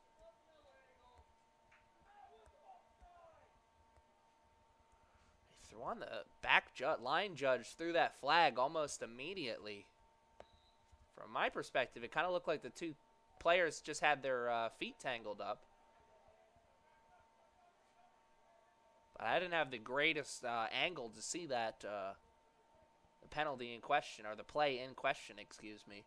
On the back line judge threw that flag almost immediately. From my perspective, it kind of looked like the 2 players just had their feet tangled up. But I didn't have the greatest angle to see that the penalty in question, or the play in question, excuse me.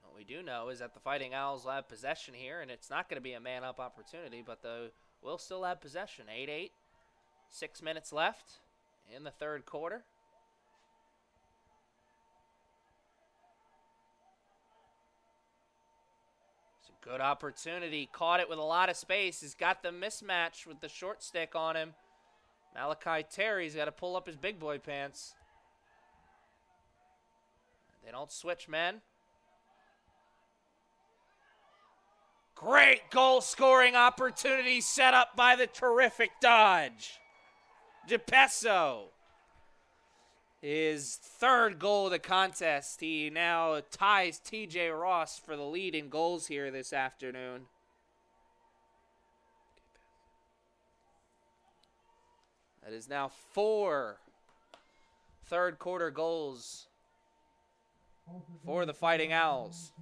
What we do know is that the Fighting Owls will have possession here, and it's not going to be a man-up opportunity, but we'll still have possession. 8-8, 6 minutes left in the third quarter. It's a good opportunity. Caught it with a lot of space. He's got the mismatch with the short stick on him. Malachi Terry's got to pull up his big boy pants. They don't switch, men. Great goal-scoring opportunity set up by the terrific Dodge. DePeso. His third goal of the contest. He now ties TJ Ross for the lead in goals here this afternoon. That is now 4 third-quarter goals for the Fighting Owls.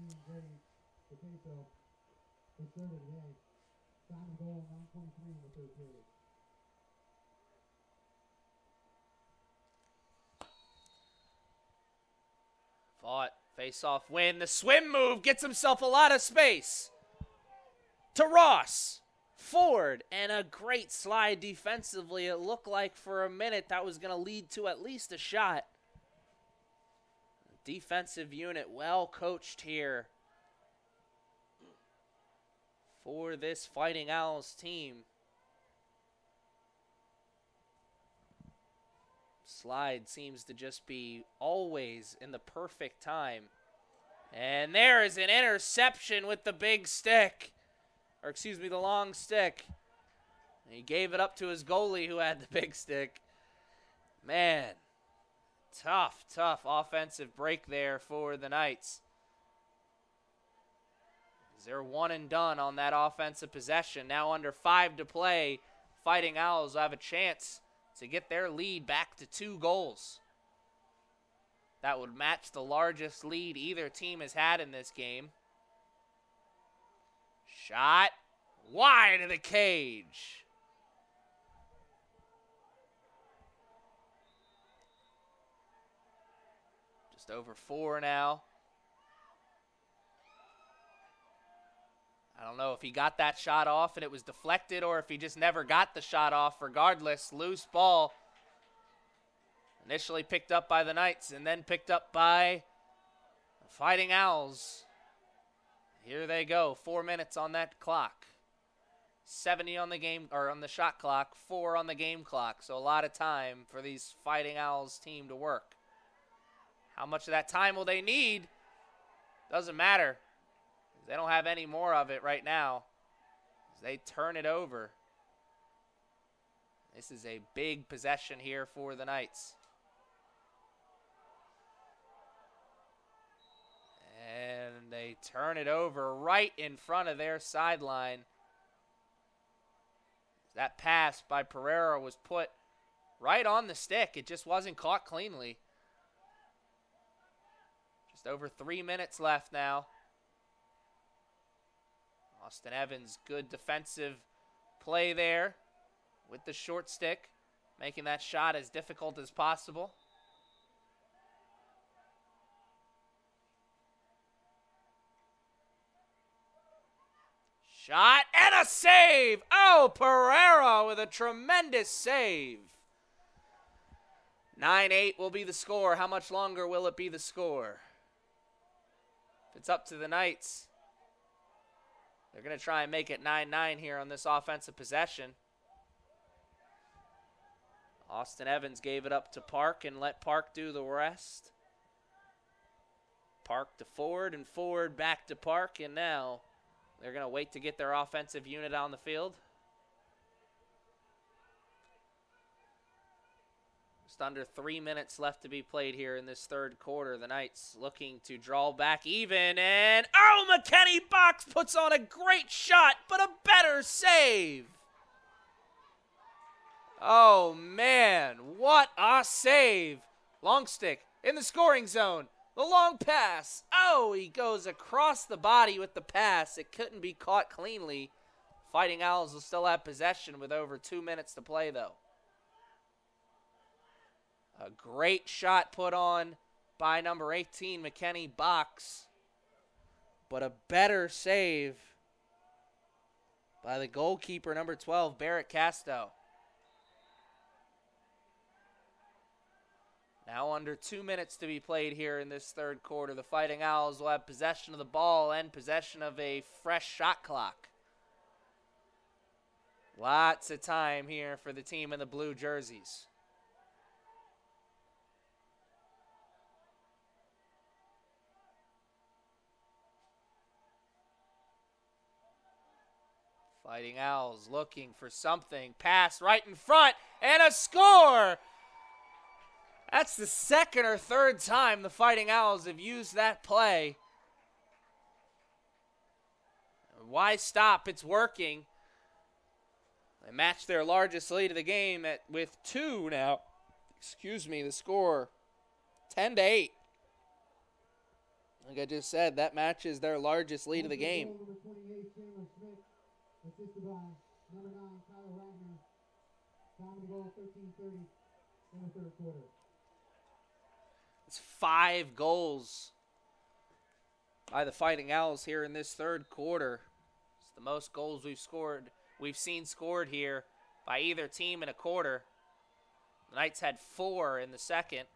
Fought, face-off win. The swim move gets himself a lot of space. To Ross. Ford, and a great slide defensively. It looked like for a minute that was going to lead to at least a shot. Defensive unit well coached here for this Fighting Owls team. Slide seems to just be always in the perfect time. And there is an interception with the big stick. Or excuse me, the long stick. And he gave it up to his goalie who had the big stick. Man, tough offensive break there for the Knights. They're one and done on that offensive possession. Now under 5 to play, Fighting Owls will have a chance to get their lead back to 2 goals. That would match the largest lead either team has had in this game. Shot wide of the cage. Just over 4 now. I don't know if he got that shot off and it was deflected or if he just never got the shot off. Regardless, loose ball. Initially picked up by the Knights and then picked up by the Fighting Owls. Here they go. 4 minutes on that clock. 70 on the game or on the shot clock, 4 on the game clock. So a lot of time for these Fighting Owls team to work. How much of that time will they need? Doesn't matter. They don't have any more of it right now. They turn it over. This is a big possession here for the Knights. And they turn it over right in front of their sideline. That pass by Pereira was put right on the stick. It just wasn't caught cleanly. Just over 3 minutes left now. Austin Evans, good defensive play there with the short stick, making that shot as difficult as possible. Shot and a save. Oh, Pereira with a tremendous save. 9-8 will be the score. How much longer will it be the score? If it's up to the Knights, they're going to try and make it 9-9 here on this offensive possession. Austin Evans gave it up to Park and let Park do the rest. Park to Ford and Ford back to Park, and now they're going to wait to get their offensive unit on the field. Just under 3 minutes left to be played here in this third quarter. The Knights looking to draw back even, and oh, McKenny Box puts on a great shot, but a better save. Oh, man, what a save. Long stick in the scoring zone. The long pass. Oh, he goes across the body with the pass. It couldn't be caught cleanly. Fighting Owls will still have possession with over 2 minutes to play, though. A great shot put on by number 18, McKenny Box. But a better save by the goalkeeper, number 12, Barrett Casto. Now under 2 minutes to be played here in this third quarter. The Fighting Owls will have possession of the ball and possession of a fresh shot clock. Lots of time here for the team in the blue jerseys. Fighting Owls looking for something. Pass right in front, and a score! That's the second or third time the Fighting Owls have used that play. Why stop? It's working. They match their largest lead of the game with 2 now. Excuse me, the score 10-8. Like I just said, that matches their largest lead of the game. Assisted by number 9, Tyler Wagner. Time to go, 13:30 in the third quarter. It's 5 goals by the Fighting Owls here in this third quarter. It's the most goals we've seen scored here by either team in a quarter. The Knights had 4 in the second.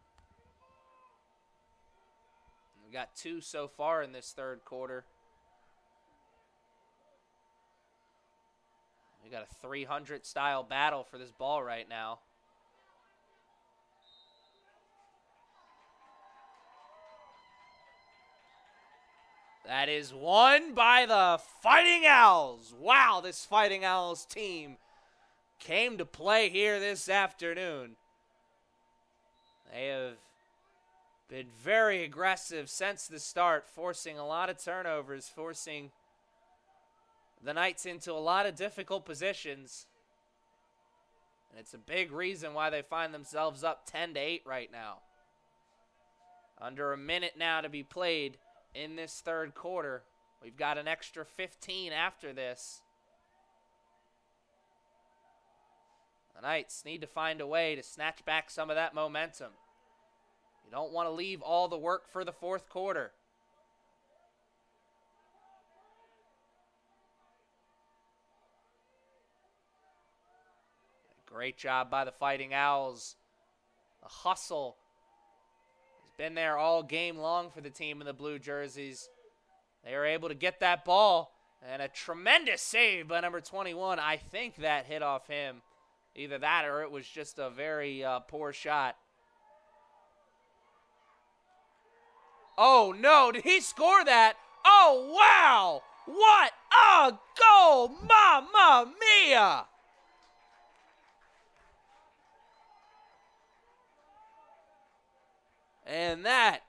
We got 2 so far in this third quarter. We got a 300 style battle for this ball right now. That is won by the Fighting Owls. Wow, this Fighting Owls team came to play here this afternoon. They have been very aggressive since the start, forcing a lot of turnovers, forcing the Knights into a lot of difficult positions. And it's a big reason why they find themselves up 10-8 right now. Under a minute now to be played in this third quarter. We've got an extra 15 after this. The Knights need to find a way to snatch back some of that momentum. You don't want to leave all the work for the fourth quarter. Great job by the Fighting Owls. The hustle has been there all game long for the team in the blue jerseys. They are able to get that ball, and a tremendous save by number 21. I think that hit off him. Either that or it was just a very poor shot. Oh, no. Did he score that? Oh, wow. What a goal. Mamma mia. And that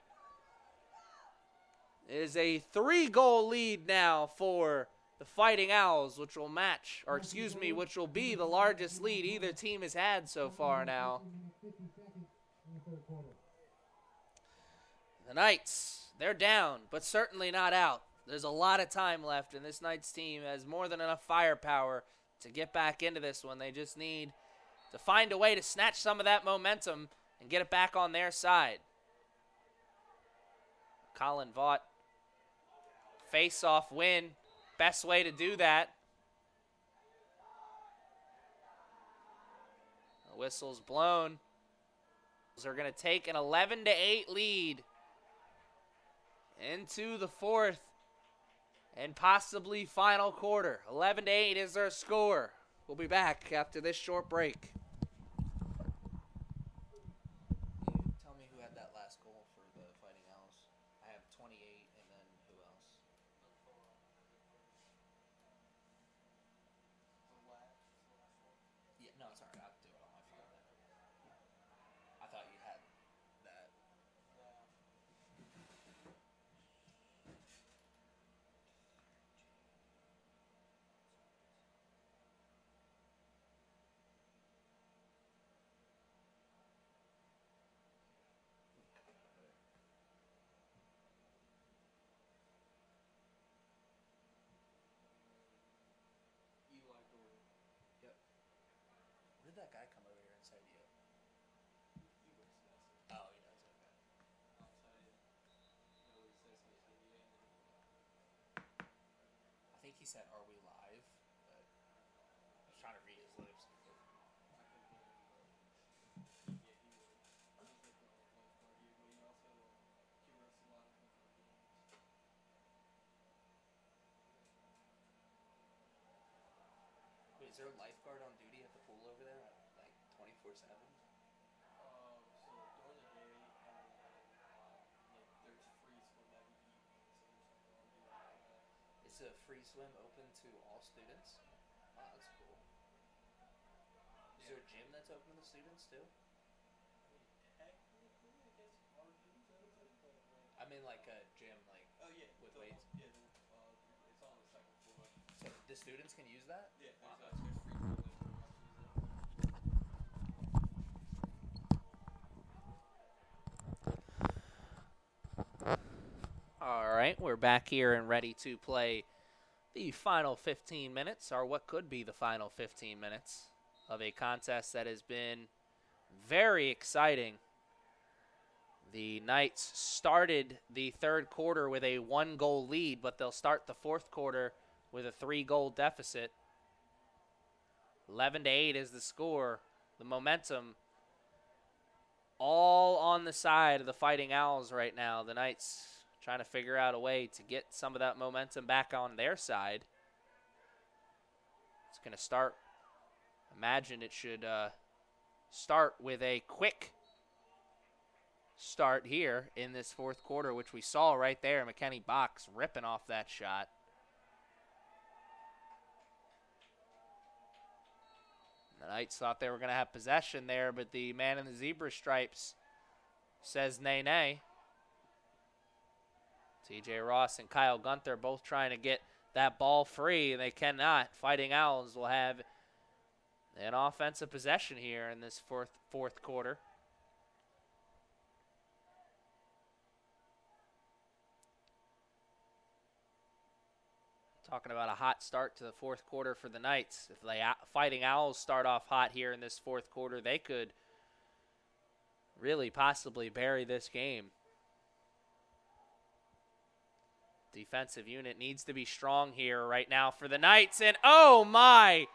is a 3-goal lead now for the Fighting Owls, which will match, or excuse me, which will be the largest lead either team has had so far now. The Knights, they're down, but certainly not out. There's a lot of time left, and this Knights team has more than enough firepower to get back into this one. They just need to find a way to snatch some of that momentum and get it back on their side. Colin Vaught, face-off win. Best way to do that. The whistle's blown. They're going to take an 11-8 lead into the fourth and possibly final quarter. 11-8 is their score. We'll be back after this short break. Tell me who had that last goal for the Fighting Owls. I have 28, and then who else? Yeah, no, it's all right. I'll do it on my phone. I thought you had that. Yep. Where did that guy come over here and say to you? Oh, he does. Okay. I think he said, "Are we live?" But I was trying to read his lips. Who is Is there a lifeguard on duty at the pool over there, like 24/7? So during the day, there's free swim every evening, so there's something on duty for that. Is a free swim open to all students? Oh, that's cool. Is there a gym that's open to the students too? I mean, technically, I guess our gym's open, but I mean, like a gym, like oh yeah, with weights. Yeah, it's on the second floor. So the students can use that? Yeah, Wow, there's free swim if you want to use it. All right, we're back here and ready to play the final 15 minutes, or what could be the final 15 minutes of a contest that has been very exciting. The Knights started the third quarter with a 1-goal lead, but they'll start the fourth quarter with a 3-goal deficit. 11-8 is the score. The momentum all on the side of the Fighting Owls right now. The Knights trying to figure out a way to get some of that momentum back on their side. It's going to start. Imagine it should start with a quick start here in this fourth quarter, which we saw right there. McKenny Box ripping off that shot. The Knights thought they were going to have possession there, but the man in the zebra stripes says nay, nay. TJ Ross and Kyle Gunther both trying to get that ball free, and they cannot. Fighting Owls will have an offensive possession here in this fourth quarter. Talking about a hot start to the fourth quarter for the Knights. If the Fighting Owls start off hot here in this fourth quarter, they could really possibly bury this game. Defensive unit needs to be strong here right now for the Knights. And oh my,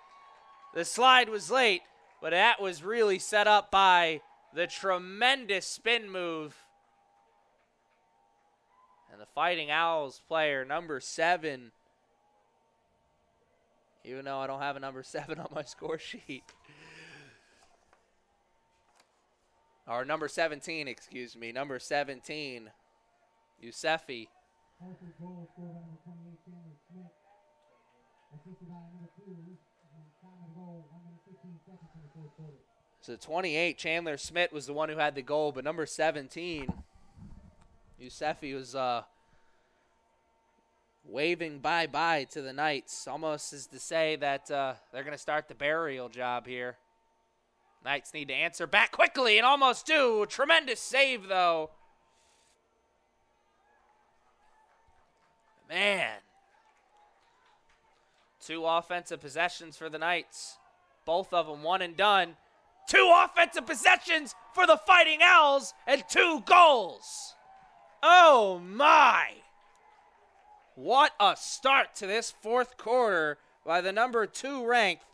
the slide was late, but that was really set up by the tremendous spin move. And the Fighting Owls player, number 7, even though I don't have a number 7 on my score sheet. Or number 17, excuse me. Number 17, Yusefi. Harford goal scored by number 28, Chandler Smith. Assisted by number 2, time of the goal, 1 minute 15 seconds in the fourth quarter. So 28, Chandler Smith was the one who had the goal, but number 17, Yusefi was waving bye-bye to the Knights, almost as to say that they're going to start the burial job here. Knights need to answer back quickly and almost do. Tremendous save, though. Man. 2 offensive possessions for the Knights. Both of them one and done. 2 offensive possessions for the Fighting Owls and 2 goals. Oh, my. What a start to this fourth quarter by the number 2 ranked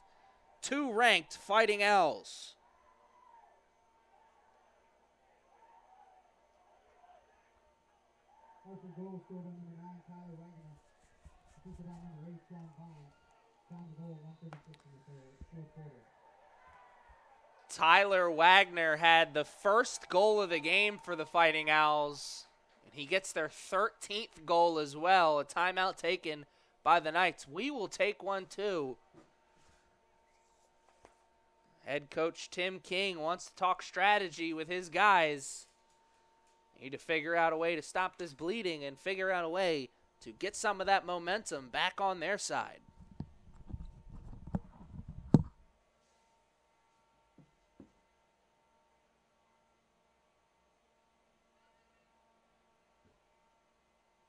Fighting Owls. Harford goal scored by number 9, Tyler Wagner. Assisted by number 8, Sean Bond. Time of the goal, 1:36 in the fourth quarter. Tyler Wagner had the first goal of the game for the Fighting Owls, and he gets their 13th goal as well. A timeout taken by the Knights. We will take one too. Head coach Tim King wants to talk strategy with his guys. Need to figure out a way to stop this bleeding and figure out a way to get some of that momentum back on their side.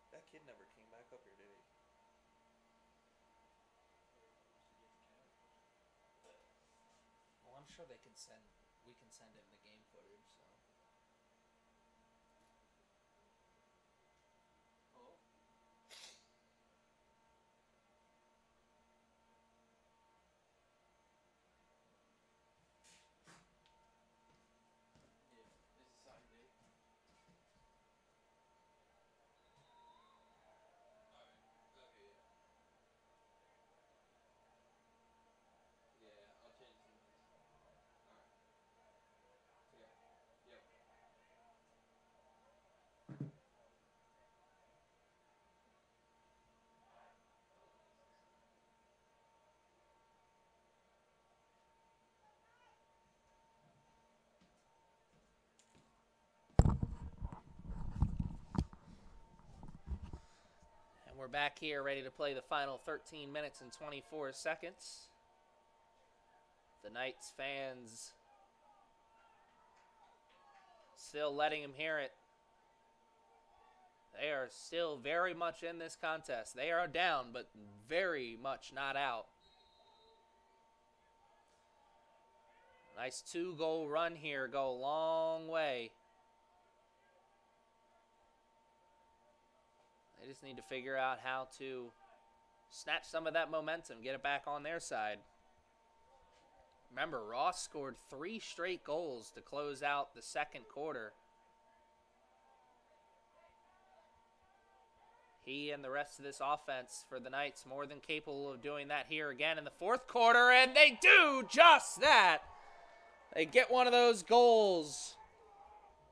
That kid never came back up here, did he? Well, I'm sure we can send him the game footage, so. We're back here ready to play the final 13 minutes and 24 seconds. The Knights fans still letting him hear it. They are still very much in this contest. They are down, but very much not out. Nice 2-goal run here. Go a long way. They just need to figure out how to snatch some of that momentum, get it back on their side. Remember, Ross scored 3 straight goals to close out the second quarter. He and the rest of this offense for the Knights more than capable of doing that here again in the fourth quarter, and they do just that. They get one of those goals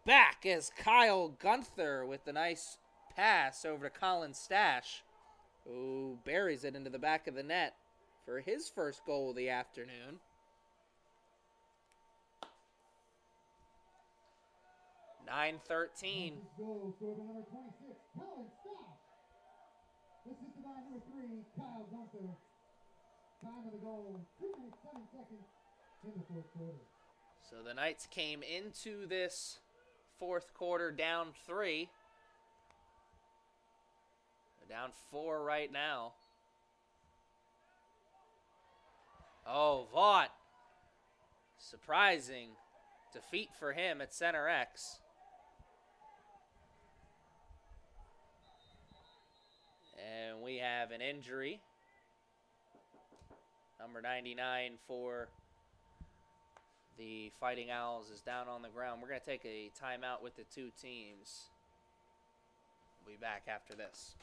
back as Kyle Gunther with the nice pass over to Colin Stash, who buries it into the back of the net for his first goal of the afternoon. .913. Goal scored by number 26, Colin Stash. Assisted by number 3, Kyle Gunther. Time of the goal, 2 minutes, 7 seconds in the fourth quarter. So the Knights came into this fourth quarter down 3. They're down 4 right now. Oh, Vaught. Surprising defeat for him at center X. And we have an injury. Number 99 for the Fighting Owls is down on the ground. We're going to take a timeout with the two teams. We'll be back after this.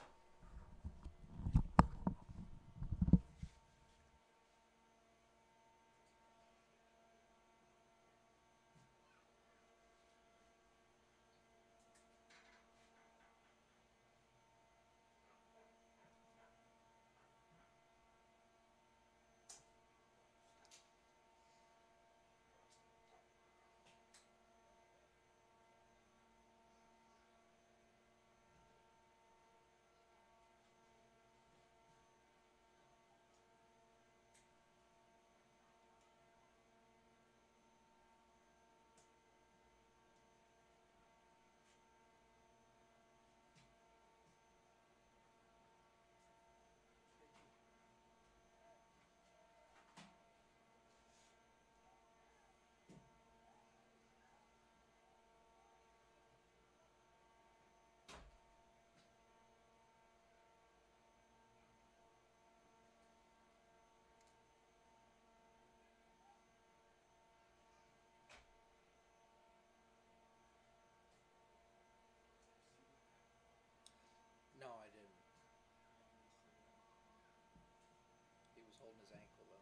No, I didn't. He was holding his ankle, though.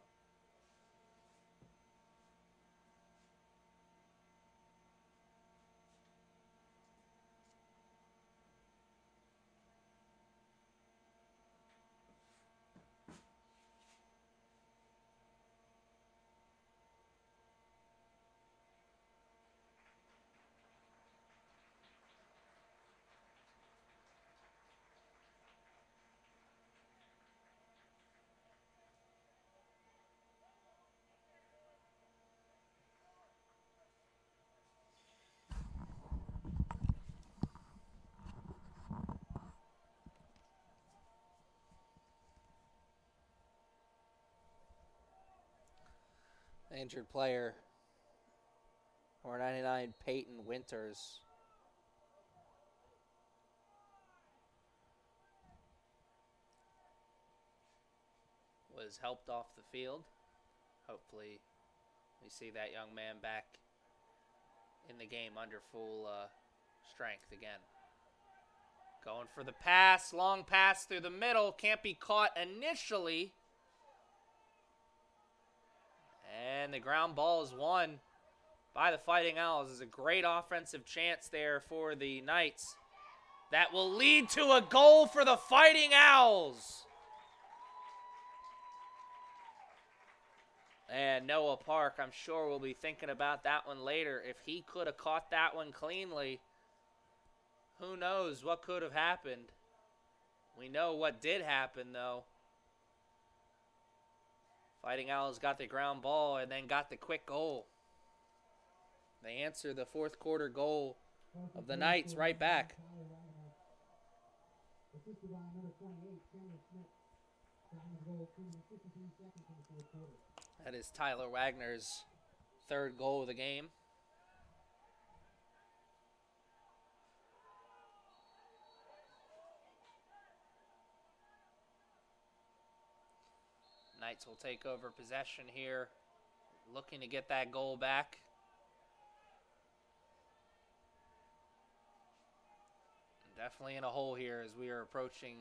Injured player, number 99, Peyton Winters. Was helped off the field. Hopefully we see that young man back in the game under full strength again. Going for the pass, long pass through the middle, can't be caught initially. And the ground ball is won by the Fighting Owls. There's a great offensive chance there for the Knights. That will lead to a goal for the Fighting Owls. And Noah Park, I'm sure we'll be thinking about that one later. If he could have caught that one cleanly, who knows what could have happened. We know what did happen, though. Fighting Owls got the ground ball and then got the quick goal. They answer the fourth quarter goal of the Knights right back. Assisted by number 28, Chandler Smith. Time to go 2 minutes 53 seconds in the fourth quarter. That is Tyler Wagner's third goal of the game. Knights will take over possession here, looking to get that goal back. Definitely in a hole here as we are approaching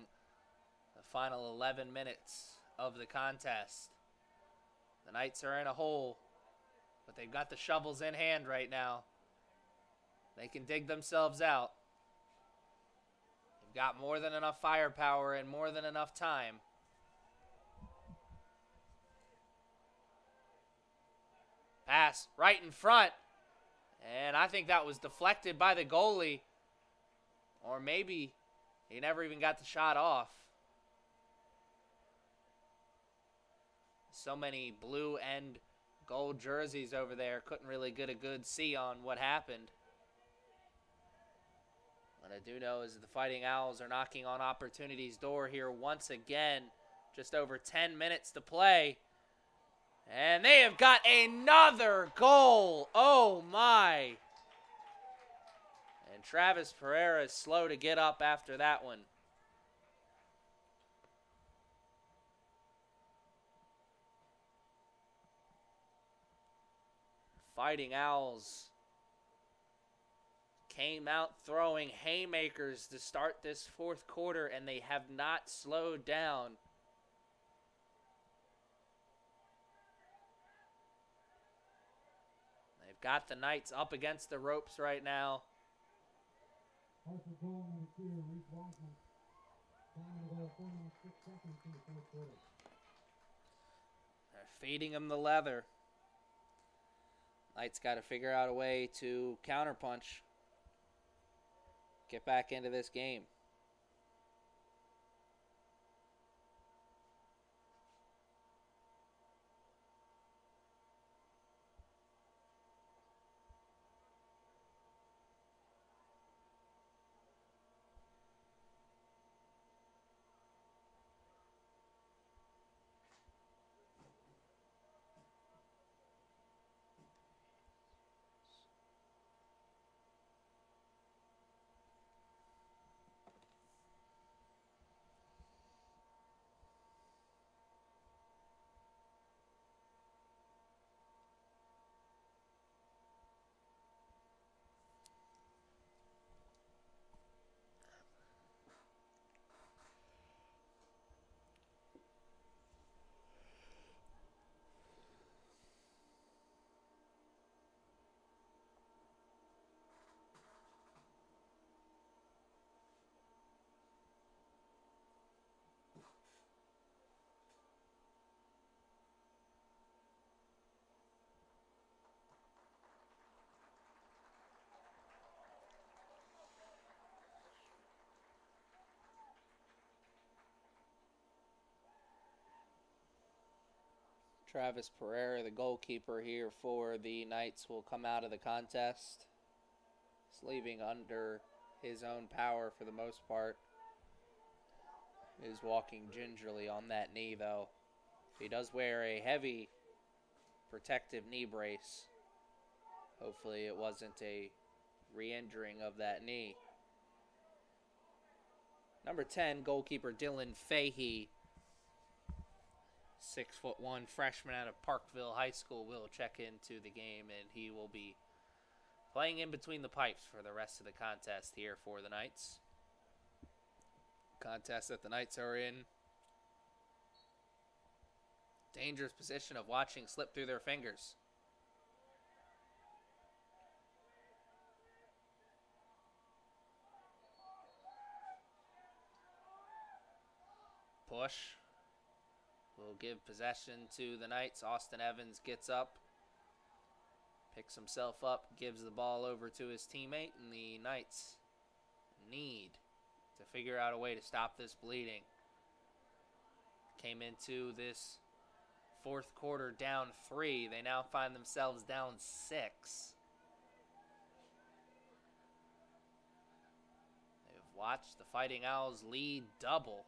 the final 11 minutes of the contest. The Knights are in a hole, but they've got the shovels in hand right now. They can dig themselves out. They've got more than enough firepower and more than enough time. Pass right in front. And I think that was deflected by the goalie. Or maybe he never even got the shot off. So many blue and gold jerseys over there. Couldn't really get a good see on what happened. What I do know is that the Fighting Owls are knocking on opportunity's door here once again. Just over 10 minutes to play. And they have got another goal. Oh, my. And Travis Pereira is slow to get up after that one. Fighting Owls came out throwing haymakers to start this fourth quarter, and they have not slowed down. They've got the Knights up against the ropes right now. Harford goal number 2, Reese Wiseman. Time to go 4 minutes 6 seconds in the fourth quarter. They're feeding them the leather. Knights got to figure out a way to counterpunch. Get back into this game. Travis Pereira, the goalkeeper here for the Knights, will come out of the contest. He's leaving under his own power for the most part. Is walking gingerly on that knee, though. He does wear a heavy protective knee brace. Hopefully it wasn't a re-injuring of that knee. Number 10, goalkeeper Dylan Fahey. 6'1" freshman out of Parkville High School will check into the game, and he will be playing in between the pipes for the rest of the contest here for the Knights. Contest that the Knights are in. Dangerous position of watching slip through their fingers. Push. Will give possession to the Knights. Austin Evans gets up, picks himself up, gives the ball over to his teammate, and the Knights need to figure out a way to stop this bleeding. Came into this fourth quarter down 3. They now find themselves down 6. They've watched the Fighting Owls lead double.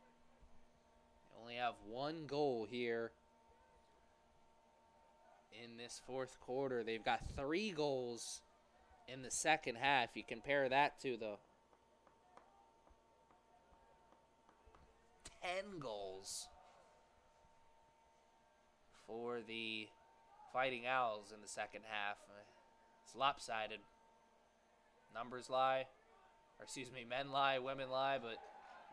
They only have 1 goal here in this fourth quarter. They've got 3 goals in the second half. You compare that to the 10 goals for the Fighting Owls in the second half. It's lopsided. Numbers lie, or excuse me, men lie, women lie, but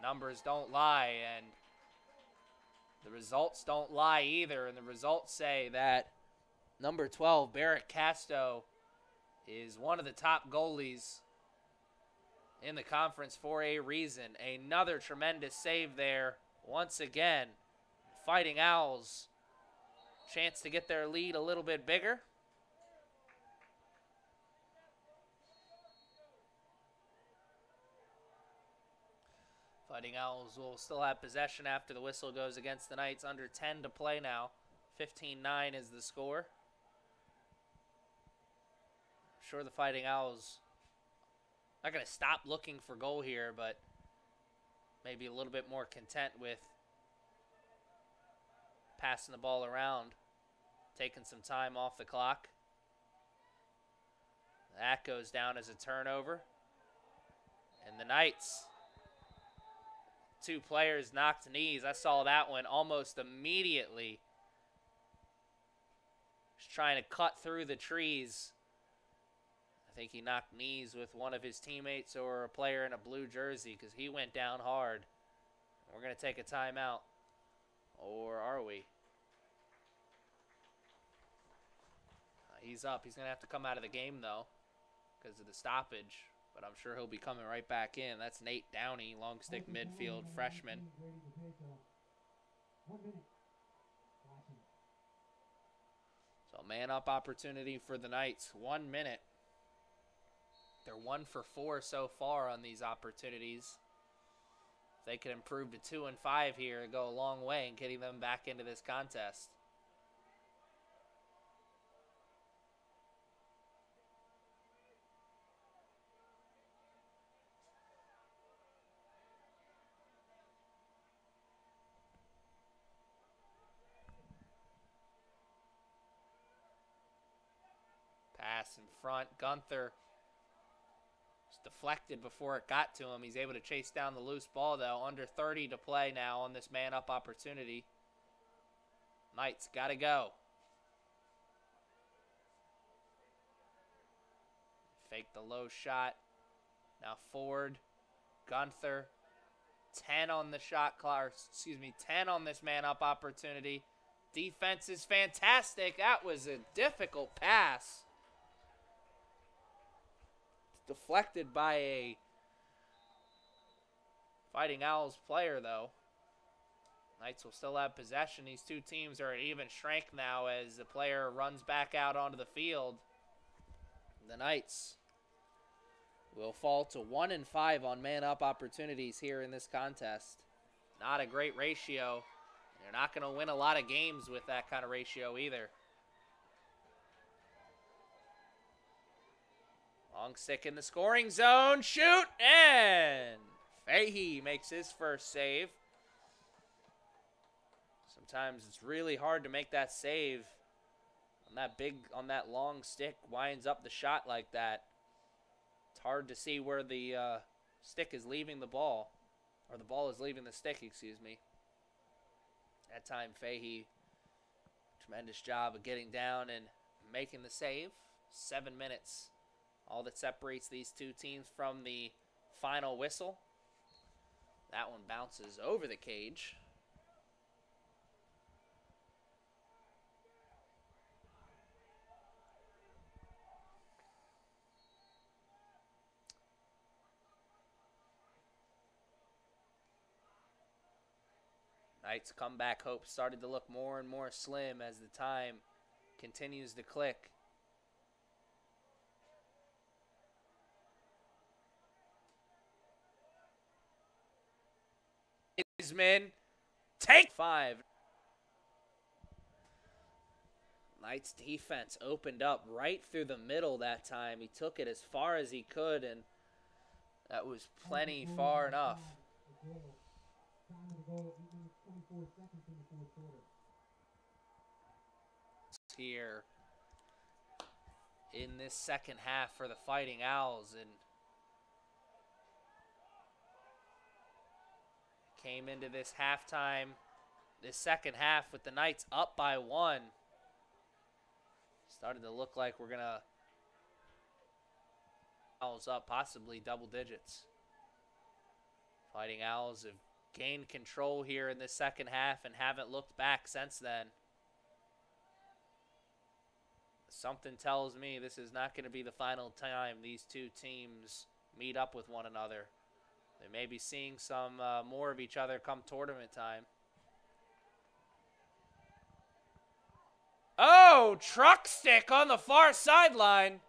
numbers don't lie, and the results don't lie either. And the results say that number 12, Barrett Casto, is one of the top goalies in the conference for a reason. Another tremendous save there. Once again, Fighting Owls, chance to get their lead a little bit bigger. Fighting Owls will still have possession after the whistle goes against the Knights. Under 10 to play now. 15-9 is the score. I'm sure the Fighting Owls not going to stop looking for goal here, but maybe a little bit more content with passing the ball around, taking some time off the clock. That goes down as a turnover. And the Knights, 2 players knocked knees. I saw that one almost immediately. Just trying to cut through the trees. I think he knocked knees with one of his teammates or a player in a blue jersey because he went down hard. We're going to take a timeout. Or are we? He's up. He's going to have to come out of the game, though, because of the stoppage. But I'm sure he'll be coming right back in. That's Nate Downey, long stick midfield freshman. So man-up opportunity for the Knights. 1 minute. They're 1 for 4 so far on these opportunities. If they could improve to 2 and 5 here, it'd go a long way in getting them back into this contest. Pass in front. Gunther just deflected before it got to him. He's able to chase down the loose ball, though. Under 30 to play now on this man-up opportunity. Knights got to go. Fake the low shot. Now Ford. Gunther. 10 on the shot clock. Excuse me, 10 on this man-up opportunity. Defense is fantastic. That was a difficult pass. Deflected by a Fighting Owls player, though. Knights will still have possession. These 2 teams are at even strength now as the player runs back out onto the field. The Knights will fall to 1 and 5 on man-up opportunities here in this contest. Not a great ratio. They're not going to win a lot of games with that kind of ratio either. Long stick in the scoring zone. Shoot! And Fahey makes his first save. Sometimes it's really hard to make that save on that long stick. Winds up the shot like that. It's hard to see where the stick is leaving the ball. Or the ball is leaving the stick, excuse me. That time, Fahey, tremendous job of getting down and making the save. 7 minutes. All that separates these 2 teams from the final whistle. That one bounces over the cage. Knights' comeback hope started to look more and more slim as the time continues to click. Desmond. Take 5. Knights defense opened up right through the middle that time. He took it as far as he could, and that was plenty far enough. Time of the goal, 8 minutes, 24 seconds in the fourth quarter. Here in this second half for the Fighting Owls, and came into this second half with the Knights up by 1. Started to look like we're gonna Owls up possibly double digits. Fighting Owls have gained control here in this second half and haven't looked back since then. Something tells me this is not going to be the final time these two teams meet up with one another. They may be seeing some more of each other come tournament time. Oh, truck stick on the far sideline.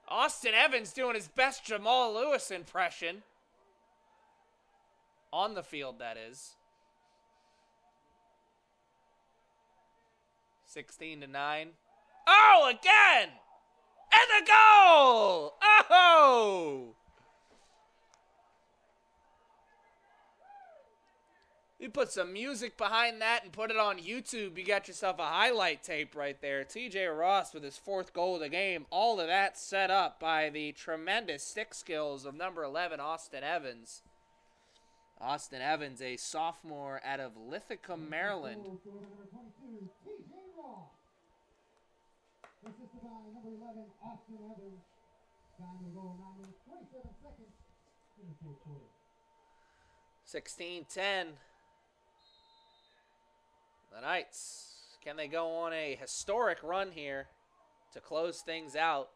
Austin Evans doing his best Jamal Lewis impression. On the field, that is. 16-9. Oh, again! And the goal! Oh! You put some music behind that and put it on YouTube, you got yourself a highlight tape right there. TJ Ross with his 4th goal of the game. All of that set up by the tremendous stick skills of number 11, Austin Evans. Austin Evans, a sophomore out of Ithaca, Maryland. Number 22, TJ Ross. Assisted by number 11, Austin Evans. Time of the goal, 9 minutes, 27 seconds in the fourth quarter. 16-10. The Knights, can they go on a historic run here to close things out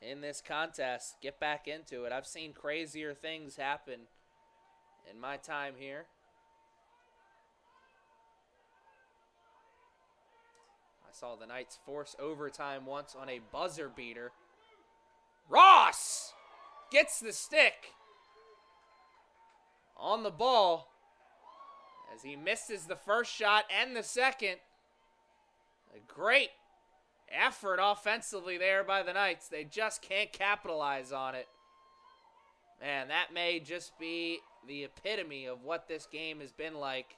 in this contest? Get back into it. I've seen crazier things happen in my time here. I saw the Knights force overtime once on a buzzer beater. Ross gets the stick on the ball as he misses the first shot and the second. A great effort offensively there by the Knights. They just can't capitalize on it. Man, that may just be the epitome of what this game has been like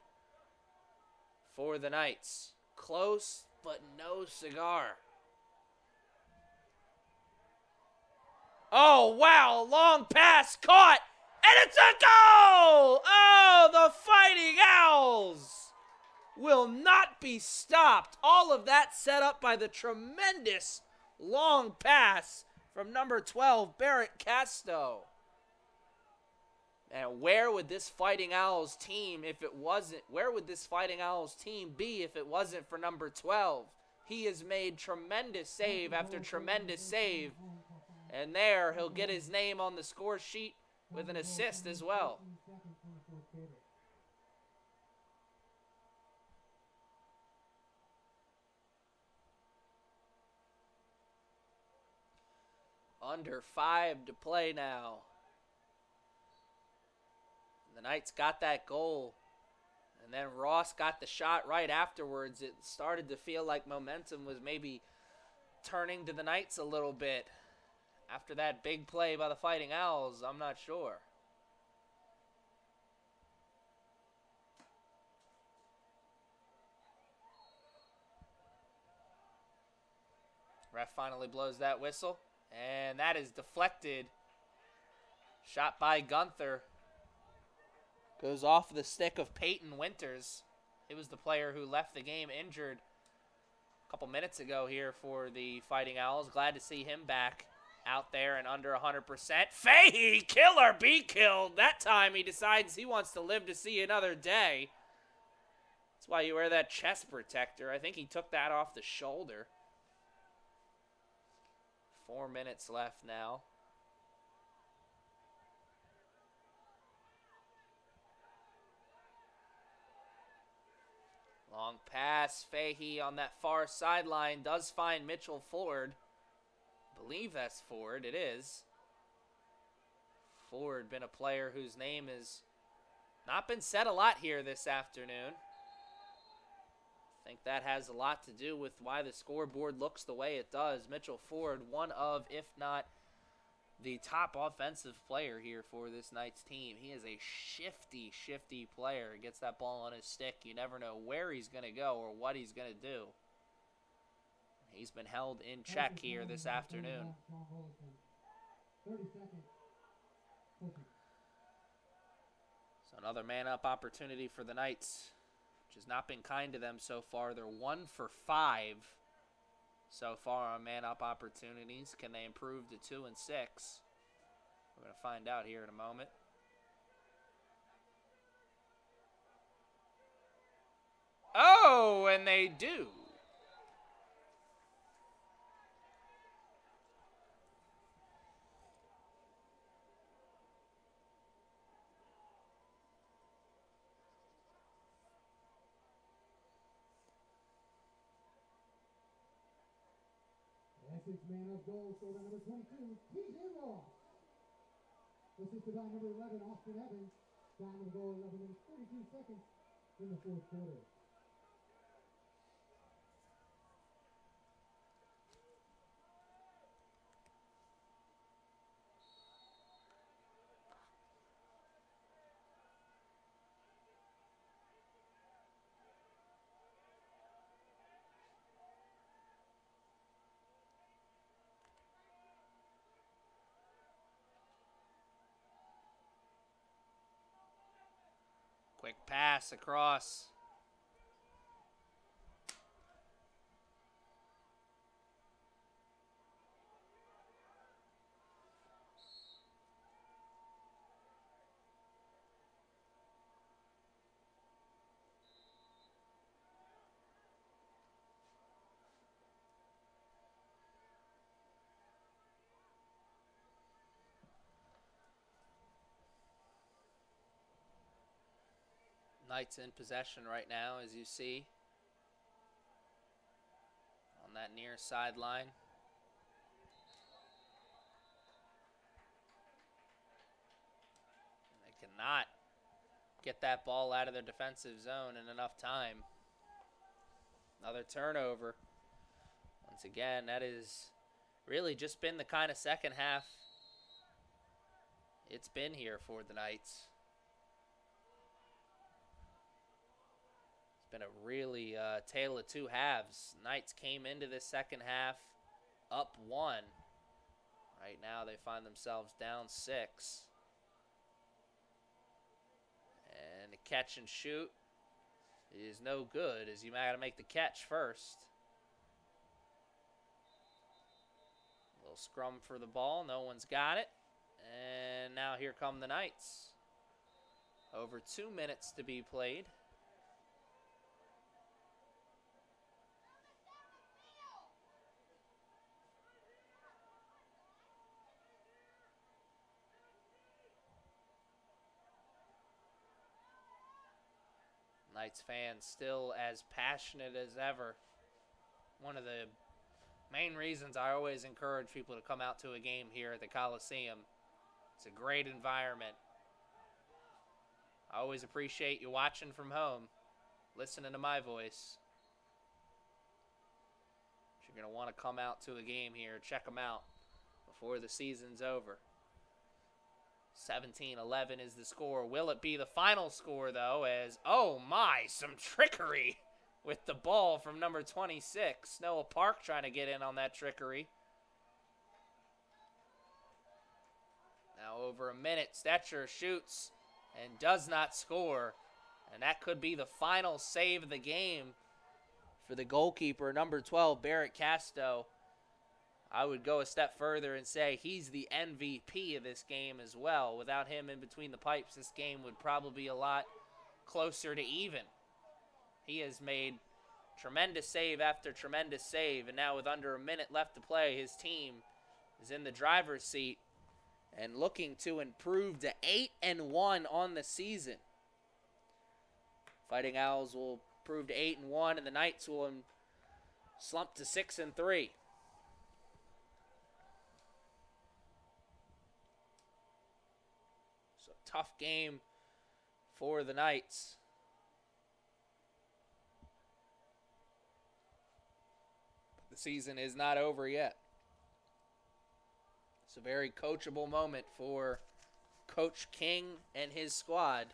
for the Knights. Close, but no cigar. Oh, wow, long pass caught. And it's a goal! Oh, the Fighting Owls will not be stopped. All of that set up by the tremendous long pass from number 12, Barrett Casto. And where would this Fighting Owls team where would this Fighting Owls team be if it wasn't for number 12? He has made tremendous save after tremendous save. And there, he'll get his name on the score sheet with an assist as well. Under 5 to play now. The Knights got that goal, and then Ross got the shot right afterwards. It started to feel like momentum was maybe turning to the Knights a little bit. After that big play by the Fighting Owls, I'm not sure. Ref finally blows that whistle, and that is deflected. Shot by Gunther. Goes off the stick of Peyton Winters. He was the player who left the game injured a couple minutes ago here for the Fighting Owls. Glad to see him back out there and under 100%. Fahey, kill or be killed. That time he decides he wants to live to see another day. That's why you wear that chest protector. I think he took that off the shoulder. 4 minutes left now. Long pass. Fahey on that far sideline does find Mitchell Ford. Believe that's Ford. It is. Ford been a player whose name has Not been said a lot here this afternoon. I think that has a lot to do with why the scoreboard looks the way it does. Mitchell Ford, one of, if not the top offensive player here for this night's team. He is a shifty player. He gets that ball on his stick. You never know where he's going to go or what he's going to do. He's been held in check here this afternoon. 30 seconds. So another man-up opportunity for the Knights, which has not been kind to them so far. They're 1 for 5 so far on man-up opportunities. Can they improve to 2 and 6? We're going to find out here in a moment. Oh, and they do. Essex man up goal, scored by number 22, TJ Ross. Assisted by number 11, Austin Evans. Time of the goal, 11 minutes, 42 seconds in the fourth quarter. Quick pass across. Knights in possession right now, as you see, on that near sideline. They cannot get that ball out of their defensive zone in enough time. Another turnover. Once again, that has really just been the kind of second half it's been here for the Knights. Been a really tale of two halves. Knights came into this second half up 1. Right now they find themselves down 6. And the catch and shoot is no good, as you got to make the catch first. A little scrum for the ball. No one's got it. And now here come the Knights. Over 2 minutes to be played. Knights fans still as passionate as ever. One of the main reasons I always encourage people to come out to a game here at the Coliseum. It's a great environment. I always appreciate you watching from home, listening to my voice. But you're going to want to come out to a game here, check them out before the season's over. 17-11 is the score. Will it be the final score, though, as, oh my, some trickery with the ball from number 26. Noah Park trying to get in on that trickery. Now over a minute, Stetcher shoots and does not score. And that could be the final save of the game for the goalkeeper, number 12, Barrett Casto. I would go a step further and say he's the MVP of this game as well. Without him in between the pipes, this game would probably be a lot closer to even. He has made tremendous save after tremendous save, and now with under a minute left to play, his team is in the driver's seat and looking to improve to 8-1 on the season. Fighting Owls will improve to 8-1, and the Knights will slump to 6-3. Tough game for the Knights. The season is not over yet. It's a very coachable moment for Coach King and his squad.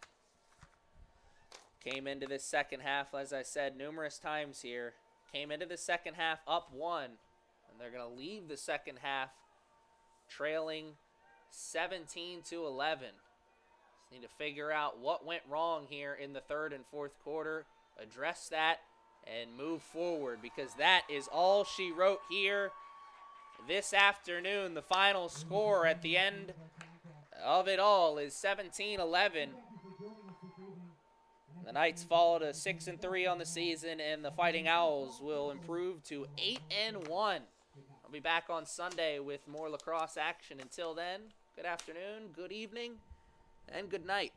Came into this second half, as I said numerous times here, came into the second half up 1, and they're going to leave the second half trailing 17-11. Just need to figure out what went wrong here in the third and fourth quarter, address that, and move forward, because that is all she wrote here this afternoon. The final score at the end of it all is 17-11. The Knights fall to 6-3 on the season, and the Fighting Owls will improve to 8-1. I'll be back on Sunday with more lacrosse action. Until then, good afternoon, good evening, and good night.